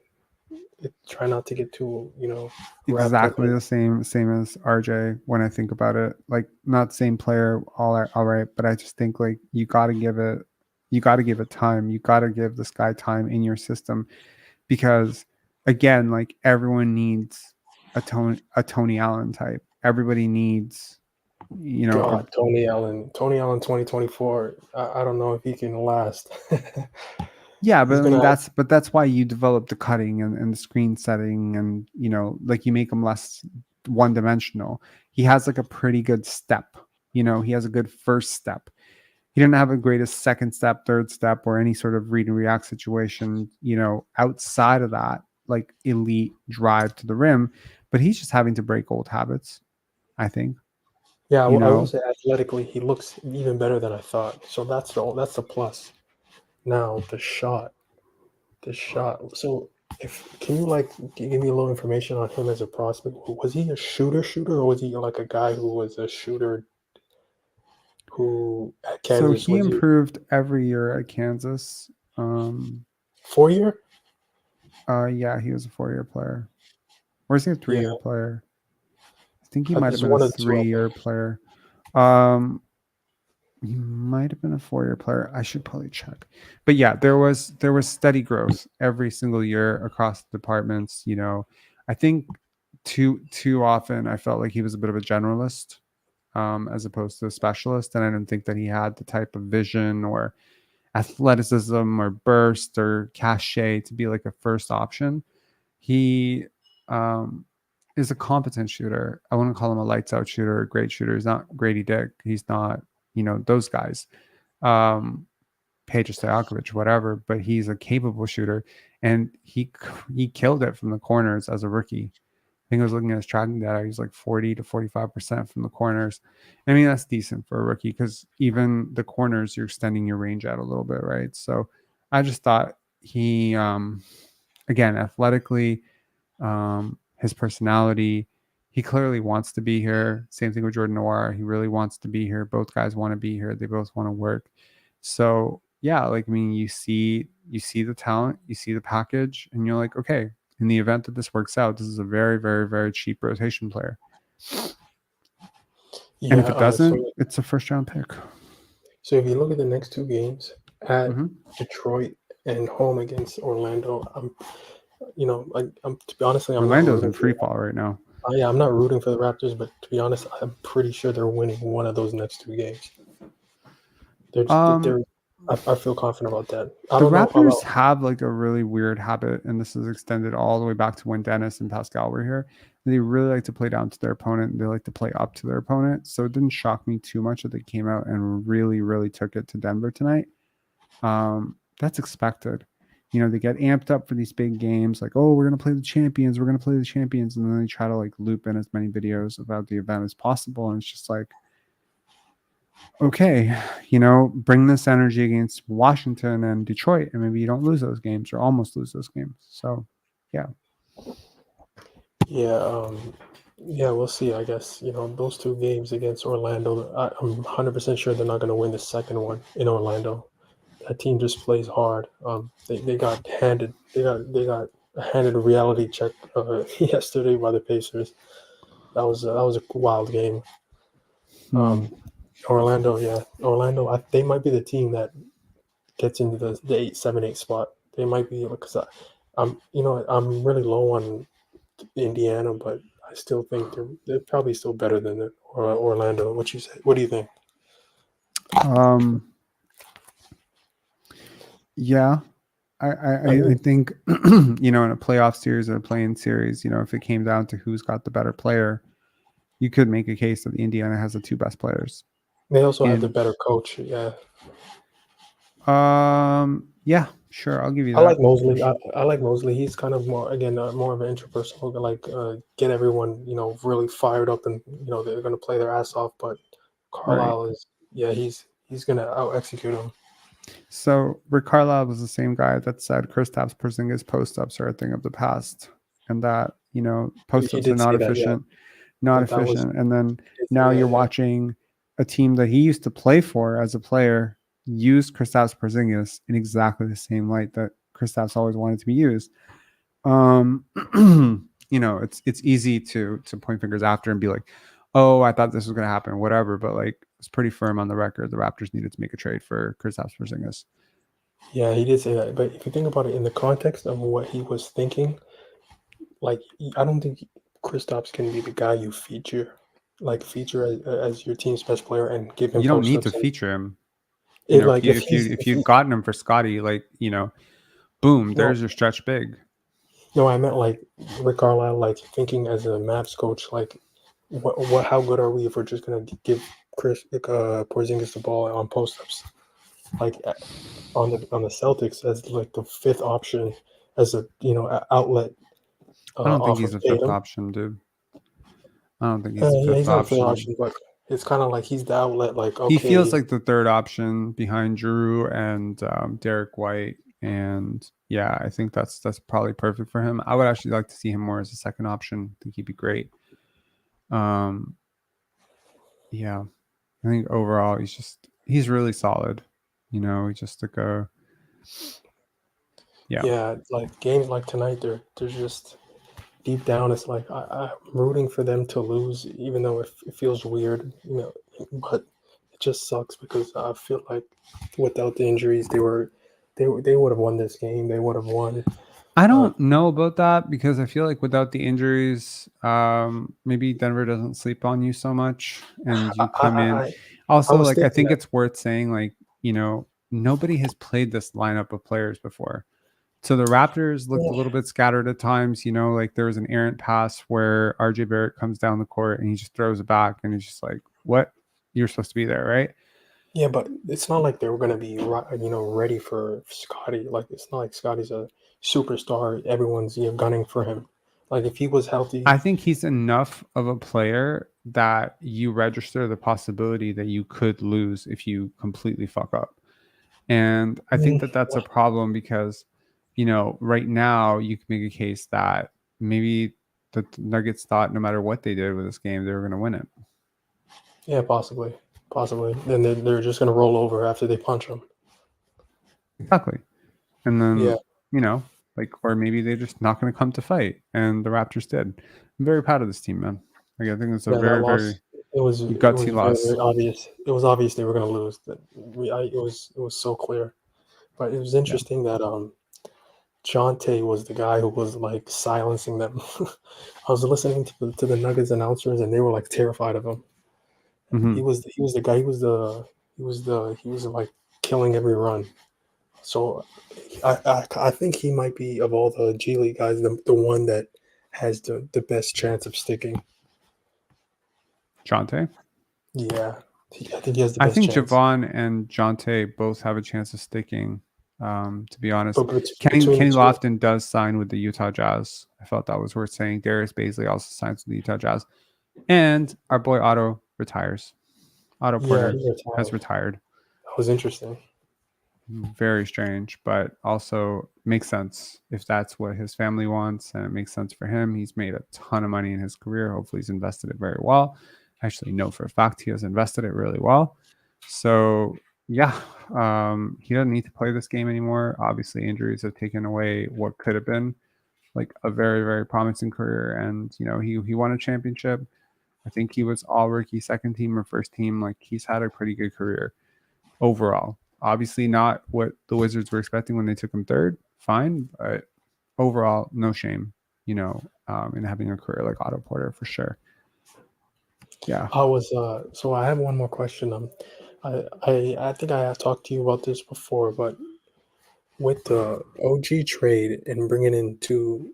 try not to get too wrapped up Exactly in. the same as RJ when I think about it. Like not the same player, all right, but I just think like you got to give it time. You got to give this guy time in your system because again, like everyone needs a Tony Allen type. Everybody needs, God, Tony Allen, 2024. I don't know if he can last. yeah, but He's I gonna mean have. that's why you develop the cutting and the screen setting and like you make him less one dimensional. He has like a pretty good step. He has a good first step. He didn't have a greatest second step, third step, or any sort of read and react situation, outside of that, like elite drive to the rim. But he's just having to break old habits, I think. Yeah, You I will know, say athletically, he looks even better than I thought. So that's the plus. Now the shot. So if can you like give me a little information on him as a prospect? Was he a shooter, or was he like a guy who was a shooter who at so Kansas he was he improved every year at Kansas. Um, 4 year? yeah, he was a 4-year player. Or is he a Yeah, 3-year player? I think he might have it's been a one of the two. I 3-year think. player. Um, he might have been a 4-year player. I should probably check. But yeah, there was steady growth every single year across the departments. I think too often I felt like he was a bit of a generalist, as opposed to a specialist, and I didn't think that he had the type of vision or athleticism or burst or cachet to be like a first option. He is a competent shooter. I wouldn't call him a lights out shooter or a great shooter. He's not Grady Dick. He's not, those guys. Pedro Stojakovic, whatever, but he's a capable shooter, and he killed it from the corners as a rookie. I think I was looking at his tracking data. He's like 40 to 45% from the corners. I mean, that's decent for a rookie because even the corners, you're extending your range out a little bit, right? So I just thought he, again, athletically, his personality, he clearly wants to be here. Same thing with Jordan Noir. He really wants to be here. Both guys want to be here. They both want to work. So yeah, like, I mean, you see the talent, you see the package, and you're like, okay, in the event that this works out, this is a very, very, very cheap rotation player. Yeah, and if it doesn't, it's a first round pick. So if you look at the next two games at Detroit and home against Orlando, I'm to be honest, Orlando's in free fall right now. Yeah, I'm not rooting for the Raptors, but to be honest, I'm pretty sure they're winning one of those next two games. I feel confident about that. The Raptors have like a really weird habit, and this is extended all the way back to when Dennis and Pascal were here. They really like to play down to their opponent. They like to play up to their opponent. So it didn't shock me too much that they came out and really, really took it to Denver tonight. That's expected. They get amped up for these big games, like, oh, we're going to play the champions. We're going to play the champions. And then they try to like loop in as many videos about the event as possible. And it's just like, okay, bring this energy against Washington and Detroit, and maybe you don't lose those games or almost lose those games. So, yeah. Yeah, we'll see. I guess, those two games against Orlando, I'm 100% sure they're not going to win the second one in Orlando. That team just plays hard. They got handed a reality check yesterday by the Pacers. That was a wild game. Orlando, they might be the team that gets into the 8 spot. They might be, because I'm really low on Indiana, but I still think they're probably still better than Orlando. What do you think? Yeah, I think in a playoff series or a play-in series, if it came down to who's got the better player, you could make a case that Indiana has the two best players. They also have the better coach. Yeah. Yeah, sure, I'll give you that. I like Mosley. I like Mosley. He's kind of more of an interpersonal, like get everyone really fired up, and they're gonna play their ass off. But Carlisle is he's gonna out execute him. So Rick Carlisle was the same guy that said Kristaps Porzingis post-ups are a thing of the past, and that post-ups are not efficient, and then now you're watching a team that he used to play for as a player use Kristaps Porzingis in exactly the same light that Kristaps always wanted to be used. It's easy to point fingers after and be like, oh, I thought this was going to happen, whatever. But like, it's pretty firm on the record. The Raptors needed to make a trade for Kristaps Porzingis. Yeah, he did say that. But if you think about it in the context of what he was thinking, like, I don't think Kristaps can be the guy you feature as your team's best player and give him. You don't need to feature him. If you'd gotten him for Scotty, like, boom, there's your stretch big. No, I meant like Rick Carlisle, like thinking as a Mavs coach, like how good are we if we're just gonna give Porzingis the ball on post-ups, like on the Celtics as like the fifth option as a outlet. I don't think he's a fifth option, dude. I don't think he's a fifth option. But it's kind of like he's the outlet. Like, okay, he feels like the third option behind Drew and Derek White. And yeah, I think that's probably perfect for him. I would actually like to see him more as a second option. I think he'd be great. Yeah, I think overall he's really solid. He's just like a like games like tonight, they're just deep down. It's like I'm rooting for them to lose, even though it feels weird, but just sucks because I feel like without the injuries, they would have won this game. They would have won. I Uh, don't know about that because I feel like without the injuries, maybe Denver doesn't sleep on you so much, and I, you I, come in. I I Also, was like I thinking think that. it's worth saying, like nobody has played this lineup of players before. So the Raptors looked a Yeah, little bit scattered at times. Like there was an errant pass where RJ Barrett comes down the court and he just throws it back, and it's just like, what? You're supposed to be there, right? yeah, but it's not like they were gonna be ready for Scotty. Like it's not like Scotty's a superstar. Everyone's gunning for him. Like if he was healthy, I think he's enough of a player that you register the possibility that you could lose if you completely fuck up. And I think mm, that that's a problem because, right now you can make a case that maybe the Nuggets thought no matter what they did with this game, they were going to win it. yeah, possibly, possibly. Then they're just gonna roll over after they punch him. Exactly. And Yeah, then, or maybe they're just not going to come to fight. And the Raptors did. I'm very proud of this team, man. Like, I think it's a yeah, that very, loss. very It was gutsy very, loss. very obvious. It was obvious they were gonna lose. It was so clear. But it was Yeah. interesting that Jontay was the guy who was like silencing them. I was listening to the Nuggets announcers, and they were like terrified of him. Hmm. He was the guy. He was like killing every run. So I think he might be, of all the G League guys, the one that has the best chance of sticking. Jonte. Yeah, I think he has the I best think chance. Javon and Jonte both have a chance of sticking. To be honest, But Kenny between the Kenny two, Lofton does sign with the Utah Jazz. I felt that was worth saying. Darius Baisley also signs with the Utah Jazz, and our boy Otto retires. Otto yeah, Porter he has retired. retired. That was interesting. Very strange, but also makes sense if that's what his family wants, and it makes sense for him. He's made a ton of money in his career. Hopefully, he's invested it very well. I actually know for a fact he has invested it really well. So yeah, he doesn't need to play this game anymore. Obviously, injuries have taken away what could have been like a very, very promising career, and he won a championship. I think he was all rookie, second team or first team. Like he's had a pretty good career overall. Obviously, not what the Wizards were expecting when they took him third. Fine, but overall, no shame. In having a career like Otto Porter for sure. Yeah. So I have one more question. I think I have talked to you about this before, but with the OG trade and bringing in two,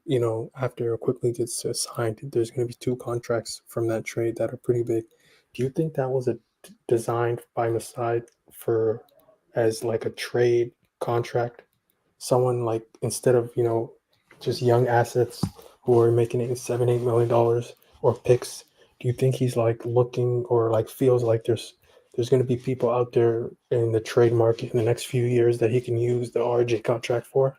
after quickly gets signed, there's going to be two contracts from that trade that are pretty big. Do you think that was designed by Masai for as like a trade contract? Someone like, instead of just young assets who are making $7-8 million or picks, do you think he's like looking or like feels like there's going to be people out there in the trade market in the next few years that he can use the RJ contract for?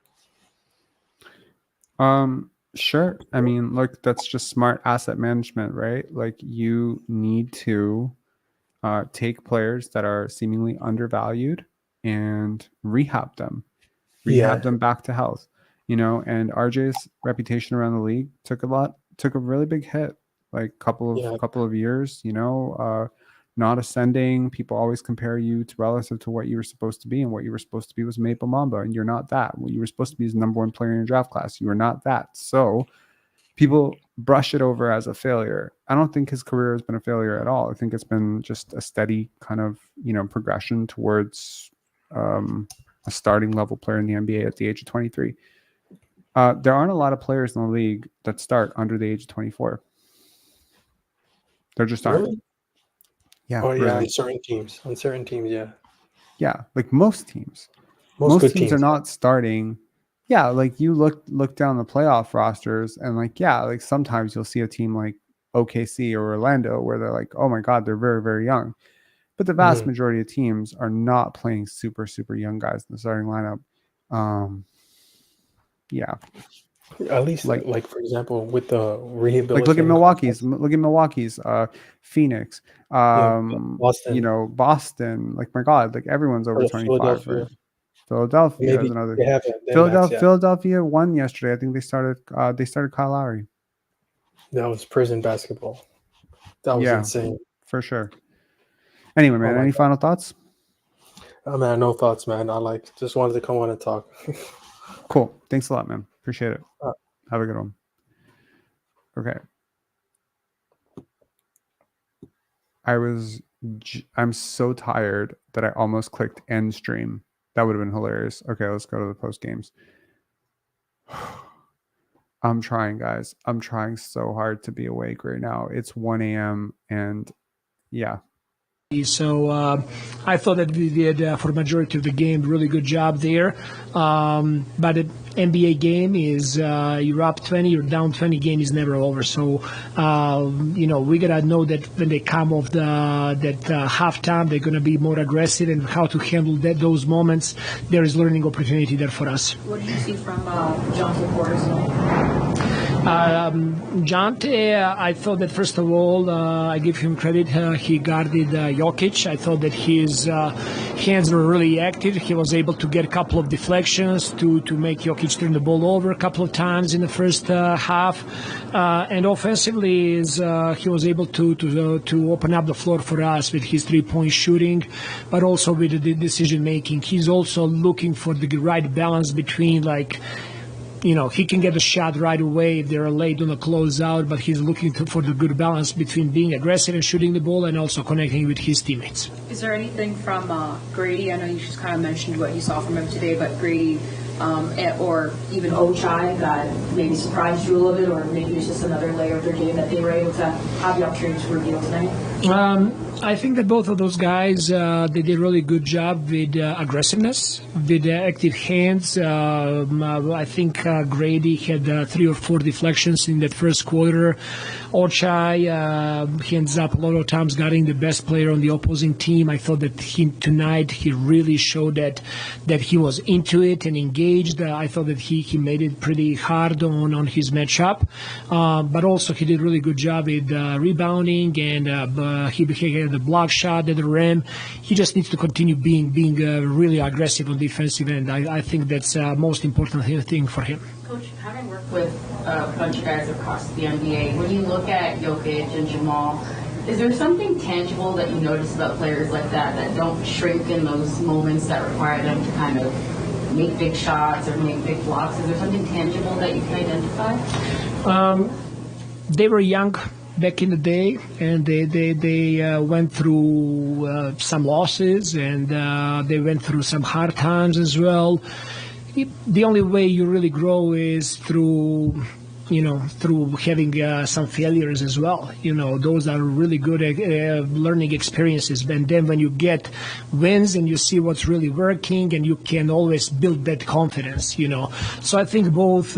Sure. I mean, look, that's just smart asset management, right? Like you need to take players that are seemingly undervalued and rehab Yeah, them back to health. And RJ's reputation around the league took a really big hit, like yeah, couple of years. Not ascending. People always compare you to relative to what you were supposed to be, and what you were supposed to be was Maple Mamba, and you're not that. What you were supposed to be is the number one player in your draft class. You are not that. So people brush it over as a failure. I don't think his career has been a failure at all. I think it's been just a steady kind of progression towards a starting level player in the NBA at the age of 23. There aren't a lot of players in the league that start under the age of 24. There just aren't. really. Yeah, Oh yeah, really. on certain teams, yeah, Yeah, like most teams. most Most good teams are teams. not starting. Yeah, like you look down the playoff rosters and like like sometimes you'll see a team like OKC or Orlando where they're like, "Oh my god, they're very very young." But the vast Mhm. majority of teams are not playing super super young guys in the starting lineup. Um yeah, At least, like like for example, with the look at rehabilitating contracts, Milwaukee's Phoenix, yeah, Boston Boston. Like my god, like everyone's over or 25, right? Philadelphia, Philadelphia is maybe another. they have them bats. Yeah, Philadelphia won yesterday. I think they started Kyle Lowry. that was prison basketball. That was Yeah, insane. for sure. Anyway, man, my any God. final thoughts? Oh man, no thoughts, man. Just wanted to come on and talk. Cool. Thanks a lot, man. Appreciate it. Uh, Have a good one. Okay. I'm so tired that I almost clicked end stream. That would have been hilarious. Okay, let's go to the post games. I'm trying, guys. I'm trying so hard to be awake right now. It's 1 a.m. and yeah. So I thought that we did, for the majority of the game, really good job there. But the NBA game is you're up 20, you're down 20, game is never over. So, we got to know that when they come off that halftime, they're going to be more aggressive and how to handle those moments. There is learning opportunity there for us. What did you see from Jontay Porter tonight? Jontay, I thought that first of all, I give him credit. He guarded Jokic. I thought that his hands were really active. He was able to get a couple of deflections to make Jokic turn the ball over a couple of times in the first half. And offensively, he was able to open up the floor for us with his three-point shooting, but also with the decision making. He's also looking for the right balance between he can get a shot right away if they're late on a closeout, but he's looking for the good balance between being aggressive and shooting the ball and also connecting with his teammates. Is there anything from Grady? I know you just kind of mentioned what you saw from him today, but Grady or even Ochai that maybe surprised you a little bit, or maybe it's just another layer of their game that they were able to have the opportunity to reveal tonight? I think that both of those guys, they did a really good job with aggressiveness, with active hands. I think Grady had 3 or 4 deflections in that first quarter. Ochai, he ends up a lot of times getting the best player on the opposing team. I thought that tonight he really showed that he was into it and engaged. I thought that he made it pretty hard on his matchup. But also he did a really good job with rebounding, and he became the block shot at the rim. He just needs to continue being really aggressive on defensive end. I think that's most important thing for him. Coach, having worked with a bunch of guys across the NBA, when you look at Jokic and Jamal, is there something tangible that you notice about players like that don't shrink in those moments that require them to kind of make big shots or make big blocks? Is there something tangible that you can identify? They were young back in the day, and they went through some losses, and they went through some hard times as well. The only way you really grow is through having some failures as well. Those are really good learning experiences. And then when you get wins and you see what's really working, and you can always build that confidence. So I think both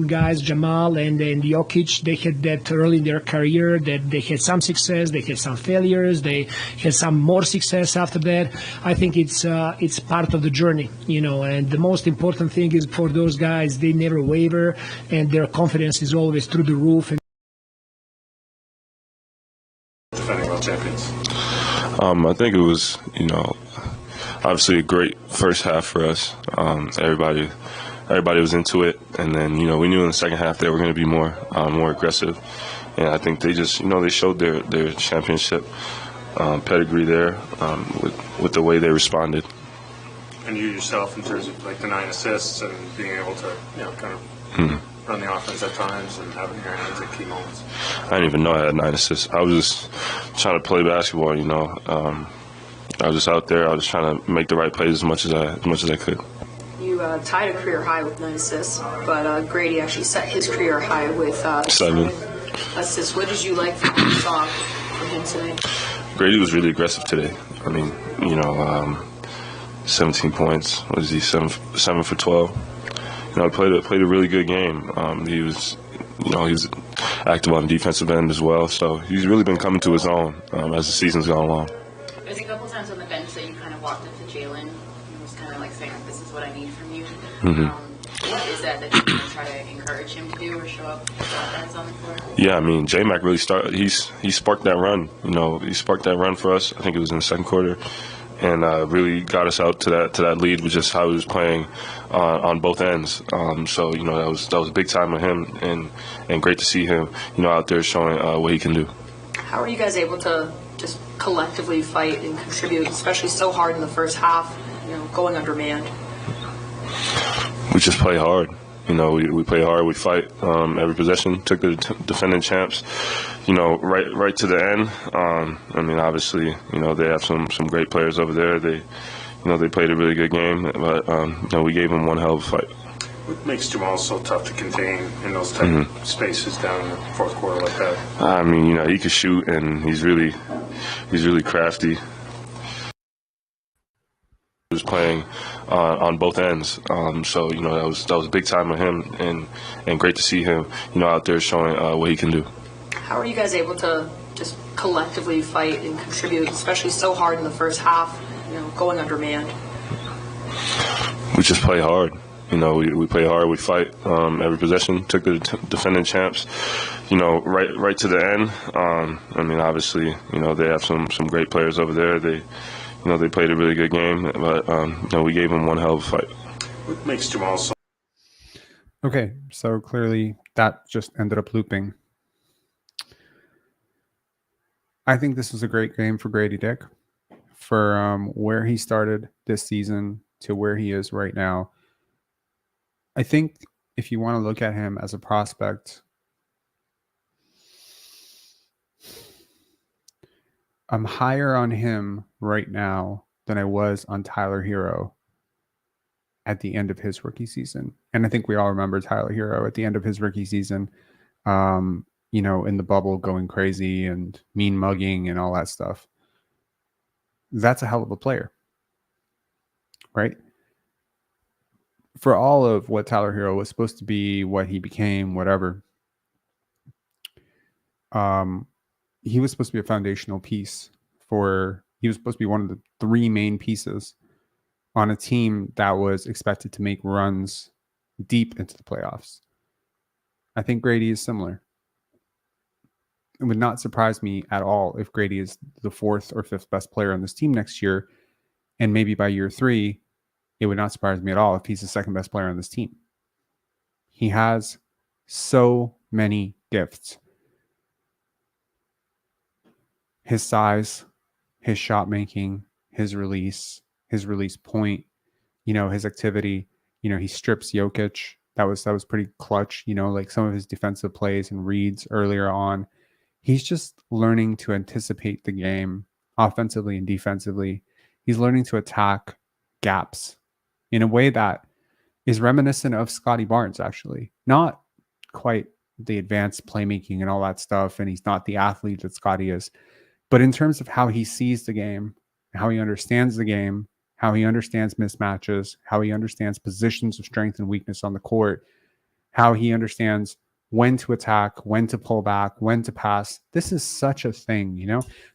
guys, Jamal and Jokic, they had that early in their career, that they had some success, they had some failures, they had some more success after that. I think it's part of the journey. And the most important thing is for those guys, they never waver, and their confidence is always through the roof. Defending world champions. I think it was, obviously a great first half for us. Everybody was into it, and then we knew in the second half they were going to be more aggressive, and I think they just they showed their championship pedigree there with the way they responded. And you yourself, in terms of the 9 assists and being able to kind of run the offense at times and having your hands at key moments. I didn't even know I had 9 assists. I was just trying to play basketball. I was just out there. I was trying to make the right plays as much as I could. You tied a career high with 9 assists, but Grady actually set his career high with 7 assists. What did you like from what you saw from him tonight? Grady was really aggressive today. I mean, 17 points. What is he? 7 for 12. Played a really good game. He was, he's active on the defensive end as well. So he's really been coming to his own as the season's gone along. There's a couple times on the bench that you kind of walked up to Jalen and was kind of saying, "This is what I need from you." What is that you try to encourage him to do or show up as on the floor? Yeah, I mean, J-Mac really started. He sparked that run. He sparked that run for us. I think it was in the second quarter. And really got us out to that lead with just how he was playing on both ends. So that was big time of him, and great to see him out there showing what he can do. How are you guys able to just collectively fight and contribute, especially so hard in the first half, going undermanned? We just play hard. We play hard. We fight every possession. Took the defending champs, right to the end. Obviously, they have some great players over there. They played a really good game, but we gave them one hell of a fight. What makes Jamal so tough to contain in those type of spaces down in the fourth quarter like that? He can shoot, and he's really crafty. He was playing on both ends, so that was a big time of him, and great to see him, out there showing what he can do. How are you guys able to just collectively fight and contribute, especially so hard in the first half, going undermanned? We just play hard. We play hard. We fight every possession. Took the defending champs, right to the end. Obviously, they have some great players over there. They played a really good game, but we gave them one hell of a fight. What makes Jamal so? Okay, so clearly that just ended up looping. I think this was a great game for Grady Dick, for where he started this season to where he is right now. I think if you want to look at him as a prospect, I'm higher on him right now than I was on Tyler Hero at the end of his rookie season. And I think we all remember Tyler Hero at the end of his rookie season, in the bubble going crazy and mean mugging and all that stuff. That's a hell of a player, right? For all of what Tyler Hero was supposed to be, what he became, whatever, he was supposed to be a foundational piece he was supposed to be one of the three main pieces on a team that was expected to make runs deep into the playoffs. I think Grady is similar. It would not surprise me at all if Grady is the fourth or fifth best player on this team next year. And maybe by year 3, it would not surprise me at all if he's the second best player on this team. He has so many gifts. His size, his shot making, his release point, his activity. He strips Jokic. That was pretty clutch. Like some of his defensive plays and reads earlier on. He's just learning to anticipate the game offensively and defensively. He's learning to attack gaps in a way that is reminiscent of Scottie Barnes, actually. Not quite the advanced playmaking and all that stuff, and he's not the athlete that Scottie is. But in terms of how he sees the game, how he understands the game, how he understands mismatches, how he understands positions of strength and weakness on the court, how he understands when to attack, when to pull back, when to pass. This is such a thing,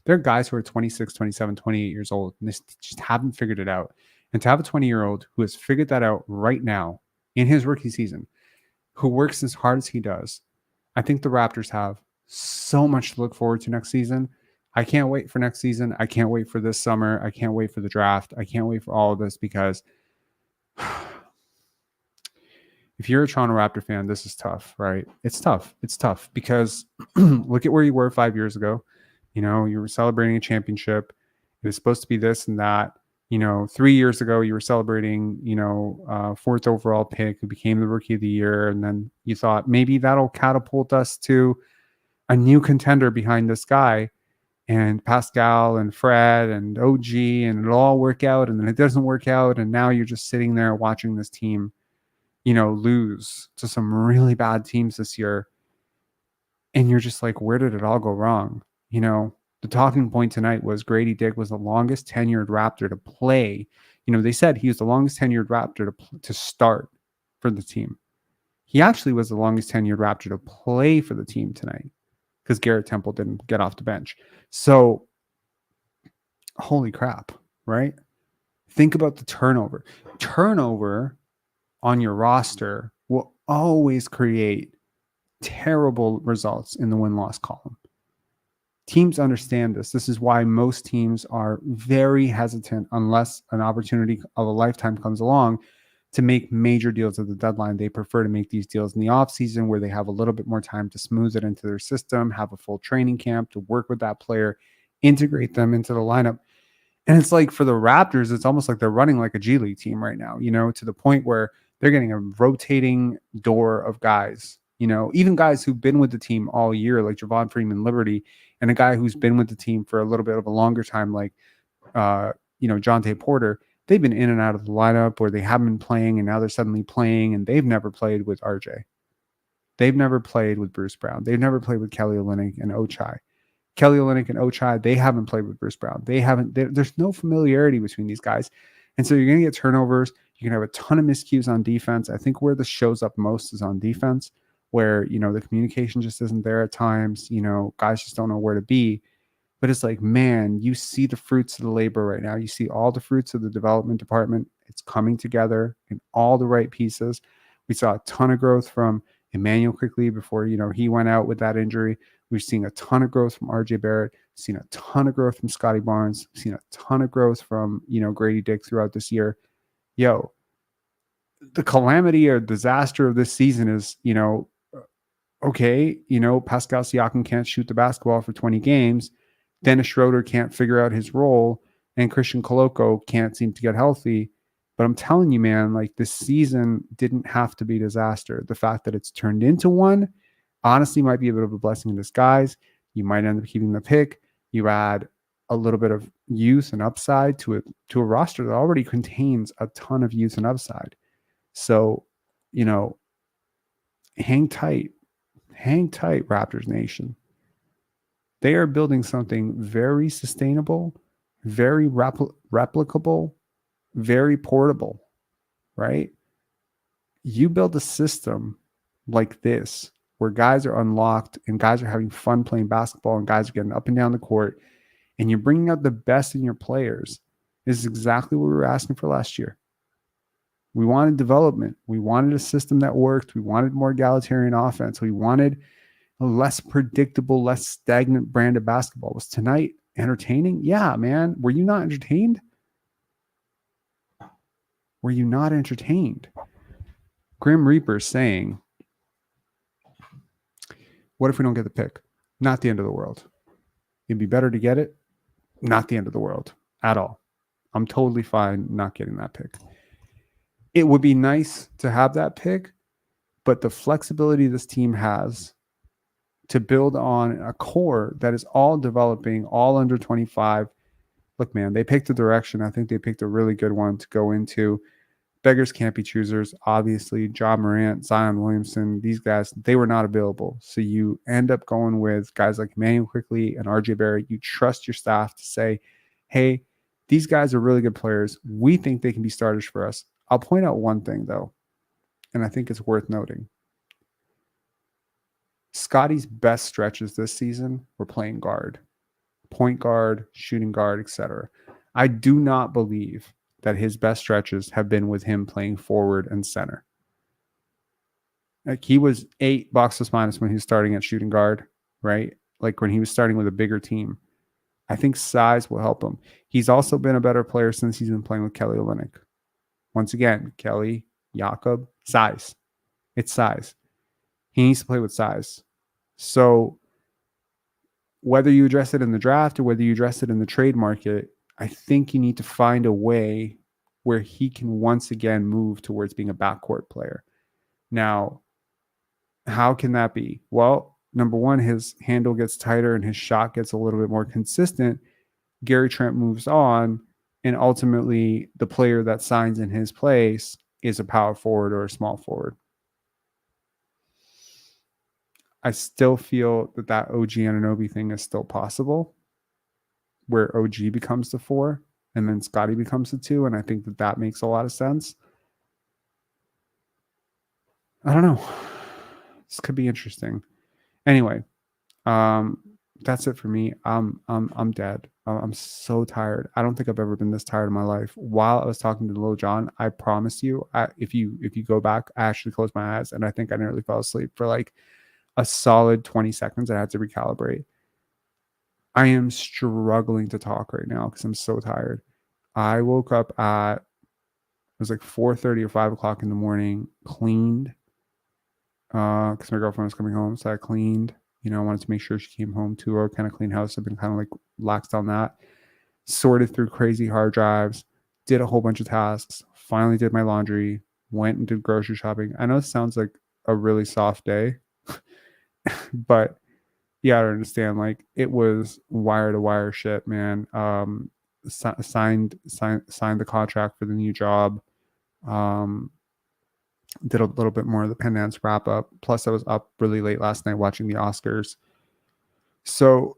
There are guys who are 26, 27, 28 years old, and they just haven't figured it out. And to have a 20-year-old who has figured that out right now in his rookie season, who works as hard as he does, I think the Raptors have so much to look forward to next season. I can't wait for next season. I can't wait for this summer. I can't wait for the draft. I can't wait for all of this because if you're a Toronto Raptor fan, this is tough, right? It's tough. It's tough because look at where you were 5 years ago. You were celebrating a championship. It was supposed to be this and that. 3 years ago, you were celebrating, fourth overall pick who became the rookie of the year. And then you thought maybe that'll catapult us to a new contender behind this guy. And Pascal and Fred and OG, and it'll all work out. And then it doesn't work out. And now you're just sitting there watching this team, lose to some really bad teams this year. And you're just like, where did it all go wrong? The talking point tonight was Grady Dick was the longest tenured Raptor to play. They said he was the longest tenured Raptor to start for the team. He actually was the longest tenured Raptor to play for the team tonight because Garrett Temple didn't get off the bench. So, holy crap, right? Think about the turnover. Turnover on your roster will always create terrible results in the win-loss column. Teams understand this. This is why most teams are very hesitant unless an opportunity of a lifetime comes along to make major deals at the deadline. They prefer to make these deals in the offseason where they have a little bit more time to smooth it into their system, have a full training camp to work with that player integrate them into the lineup. And it's like for the Raptors, it's almost like they're running like a G League team right now, to the point where they're getting a rotating door of guys, even guys who've been with the team all year, like Javon Freeman Liberty, and a guy who's been with the team for a little bit of a longer time, like, Jontay Porter. They've been in and out of the lineup, or they haven't been playing and now they're suddenly playing, and they've never played with RJ. They've never played with Bruce Brown. They've never played with Kelly Olynyk and Ochai. Kelly Olynyk and Ochai, they haven't played with Bruce Brown. There's no familiarity between these guys. And so you're going to get turnovers. You're going to have a ton of miscues on defense. I think where this shows up most is on defense, where, the communication just isn't there at times. Guys just don't know where to be. But it's like, man, you see the fruits of the labor right now. You see all the fruits of the development department. It's coming together in all the right pieces. We saw a ton of growth from Emmanuel quickly before, he went out with that injury. We've seen a ton of growth from RJ Barrett. We've seen a ton of growth from Scotty Barnes. We've seen a ton of growth from, Grady Dick throughout this year. The calamity or disaster of this season is, okay, Pascal Siakam can't shoot the basketball for 20 games. Dennis Schroeder can't figure out his role, and Christian Koloko can't seem to get healthy. But I'm telling you, man, like, this season didn't have to be a disaster. The fact that it's turned into one, honestly, might be a bit of a blessing in disguise. You might end up keeping the pick. You add a little bit of youth and upside to a roster that already contains a ton of youth and upside. So, hang tight, Raptors Nation. They are building something very sustainable, very replicable, very portable, right? You build a system like this where guys are unlocked and guys are having fun playing basketball and guys are getting up and down the court, and you're bringing out the best in your players. This is exactly what we were asking for last year. We wanted development. We wanted a system that worked. We wanted more egalitarian offense. We wanted a less predictable, less stagnant brand of basketball. Was tonight entertaining? Yeah, man. Were you not entertained? Were you not entertained? Grim Reaper saying, what if we don't get the pick? Not the end of the world. It'd be better to get it. Not the end of the world at all. I'm totally fine not getting that pick. It would be nice to have that pick, but the flexibility this team has to build on a core that is all developing, all under 25. Look, man, they picked a direction. I think they picked a really good one to go into. Beggars can't be choosers. Obviously, John Morant, Zion Williamson, these guys, they were not available. So you end up going with guys like Emmanuel Quickly and RJ Barrett. You trust your staff to say, hey, these guys are really good players. We think they can be starters for us. I'll point out one thing, though, and I think it's worth noting. Scotty's best stretches this season were playing guard, point guard, shooting guard, etc. I do not believe that his best stretches have been with him playing forward and center. Like, he was 8 box plus minus when he was starting at shooting guard, right? Like when he was starting with a bigger team. I think size will help him. He's also been a better player since he's been playing with Kelly Olynyk. Once again, Kelly, Jakob, size. It's size. He needs to play with size. So whether you address it in the draft or whether you address it in the trade market, I think you need to find a way where he can once again move towards being a backcourt player. Now, how can that be? Well, number one, his handle gets tighter and his shot gets a little bit more consistent. Gary Trent moves on, and ultimately the player that signs in his place is a power forward or a small forward. I still feel that OG Anunoby thing is still possible, where OG becomes the 4 and then Scotty becomes the 2, and I think that makes a lot of sense. I don't know. This could be interesting. Anyway, that's it for me. I'm dead. I'm so tired. I don't think I've ever been this tired in my life. While I was talking to Lil John, I promise you, if you go back, I actually closed my eyes and I think I nearly fell asleep for like a solid 20 seconds. I had to recalibrate. I am struggling to talk right now because I'm so tired. I woke up at, it was like 4:30 or 5 o'clock in the morning, cleaned, because my girlfriend was coming home. So I cleaned, You know, I wanted to make sure she came home to her kind of clean house. I've been kind of like laxed on that. Sorted through crazy hard drives, did a whole bunch of tasks, finally did my laundry, went and did grocery shopping. I know it sounds like a really soft day, but you gotta understand, like, it was wire to wire shit, man. Signed the contract for the new job. Did a little bit more of the Pendants wrap up. Plus, I was up really late last night watching the Oscars. So,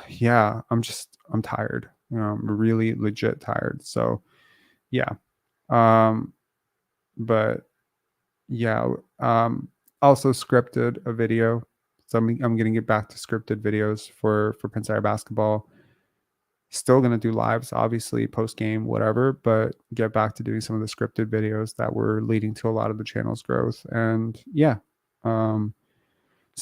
yeah, I'm tired. You know, I'm really legit tired. So, yeah. But yeah, also scripted a video. So I'm going to get back to scripted videos for Prince Air basketball. Still going to do lives, obviously, post game, whatever, but get back to doing some of the scripted videos that were leading to a lot of the channel's growth. And yeah, so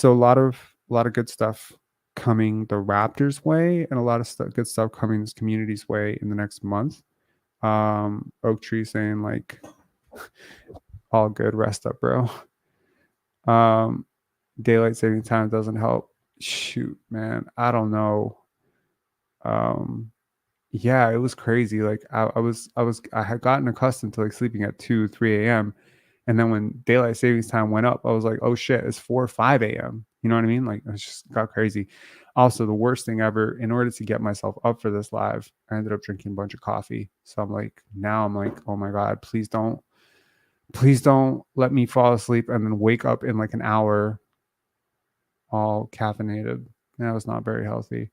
a lot of good stuff coming the Raptors way, and a lot of good stuff coming this community's way in the next month. Oak Tree saying like, all good, rest up, bro. Daylight saving time doesn't help. Shoot, man, I don't know. Yeah, it was crazy. Like I had gotten accustomed to like sleeping at 2-3 a.m. And then when daylight savings time went up, I was like, oh shit, it's 4-5 a.m. You know what I mean? Like, it just got crazy. Also, the worst thing ever, in order to get myself up for this live, I ended up drinking a bunch of coffee. So I'm like, oh my God, please don't let me fall asleep and then wake up in like an hour all caffeinated. That was not very healthy.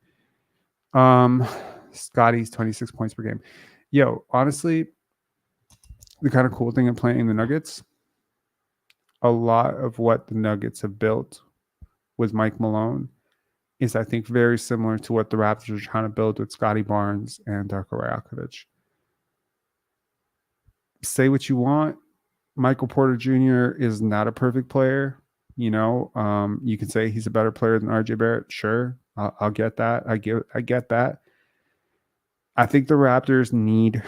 Scotty's 26 points per game. Yo, honestly, the kind of cool thing of playing the Nuggets, a lot of what the Nuggets have built with Mike Malone is, I think, very similar to what the Raptors are trying to build with Scotty Barnes and Darko Rajakovic. Say what you want, Michael Porter Jr. is not a perfect player. You know, you can say he's a better player than RJ Barrett. Sure, I'll get that. I get that. I think the Raptors need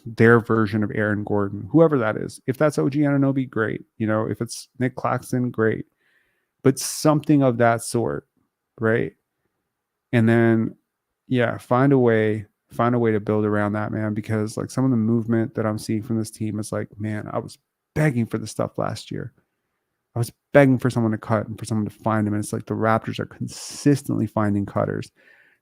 their version of Aaron Gordon, whoever that is. If that's OG Anunoby, great. You know, if it's Nick Claxton, great. But something of that sort, right? And then, yeah, find a way to build around that, man, because like some of the movement that I'm seeing from this team is like, man, I was begging for the stuff last year. I was begging for someone to cut and for someone to find them. And it's like the Raptors are consistently finding cutters.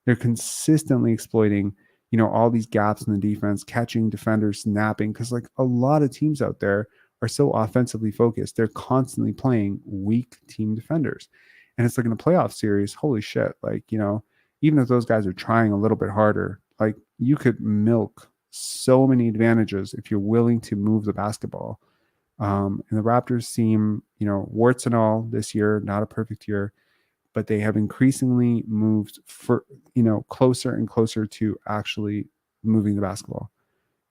They're consistently exploiting, you know, all these gaps in the defense, catching defenders, snapping. Because like a lot of teams out there are so offensively focused. They're constantly playing weak team defenders. And it's like in a playoff series, holy shit. Like, you know, even if those guys are trying a little bit harder, like you could milk so many advantages if you're willing to move the basketball. And the Raptors seem, you know, warts and all this year, not a perfect year, but they have increasingly moved for, you know, closer and closer to actually moving the basketball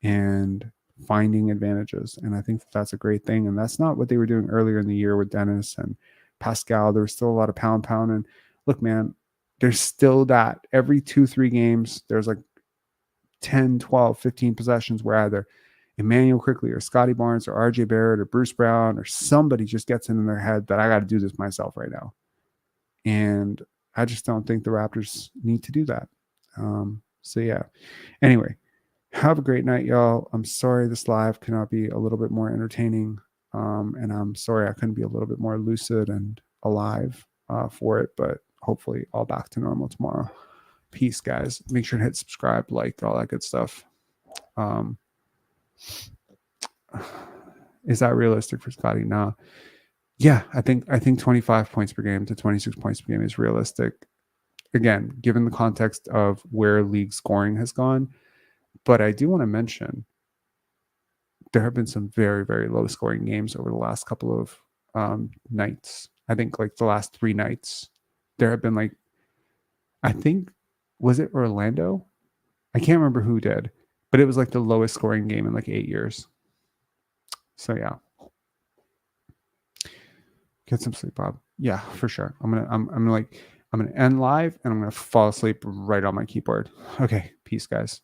and finding advantages. And I think that's a great thing. And that's not what they were doing earlier in the year with Dennis and Pascal. There was still a lot of pound. And look, man, there's still that every 2-3 games, there's like 10, 12, 15 possessions where either Emmanuel Quickley or Scotty Barnes or RJ Barrett or Bruce Brown or somebody just gets in their head that I got to do this myself right now. And I just don't think the Raptors need to do that. So yeah. Anyway, have a great night, y'all. I'm sorry this live cannot be a little bit more entertaining. And I'm sorry I couldn't be a little bit more lucid and alive for it, but hopefully all back to normal tomorrow. Peace, guys. Make sure to hit subscribe, like, all that good stuff. Is that realistic for Scotty? Nah. Yeah, I think 25 points per game to 26 points per game is realistic. Again, given the context of where league scoring has gone. But I do want to mention there have been some very, very low scoring games over the last couple of nights. I think like the last 3 nights, there have been like, I think, was it Orlando? I can't remember who did, but it was like the lowest scoring game in like 8 years. So yeah. Get some sleep, Bob. Yeah, for sure. I'm gonna end live and I'm gonna fall asleep right on my keyboard. Okay, peace, guys.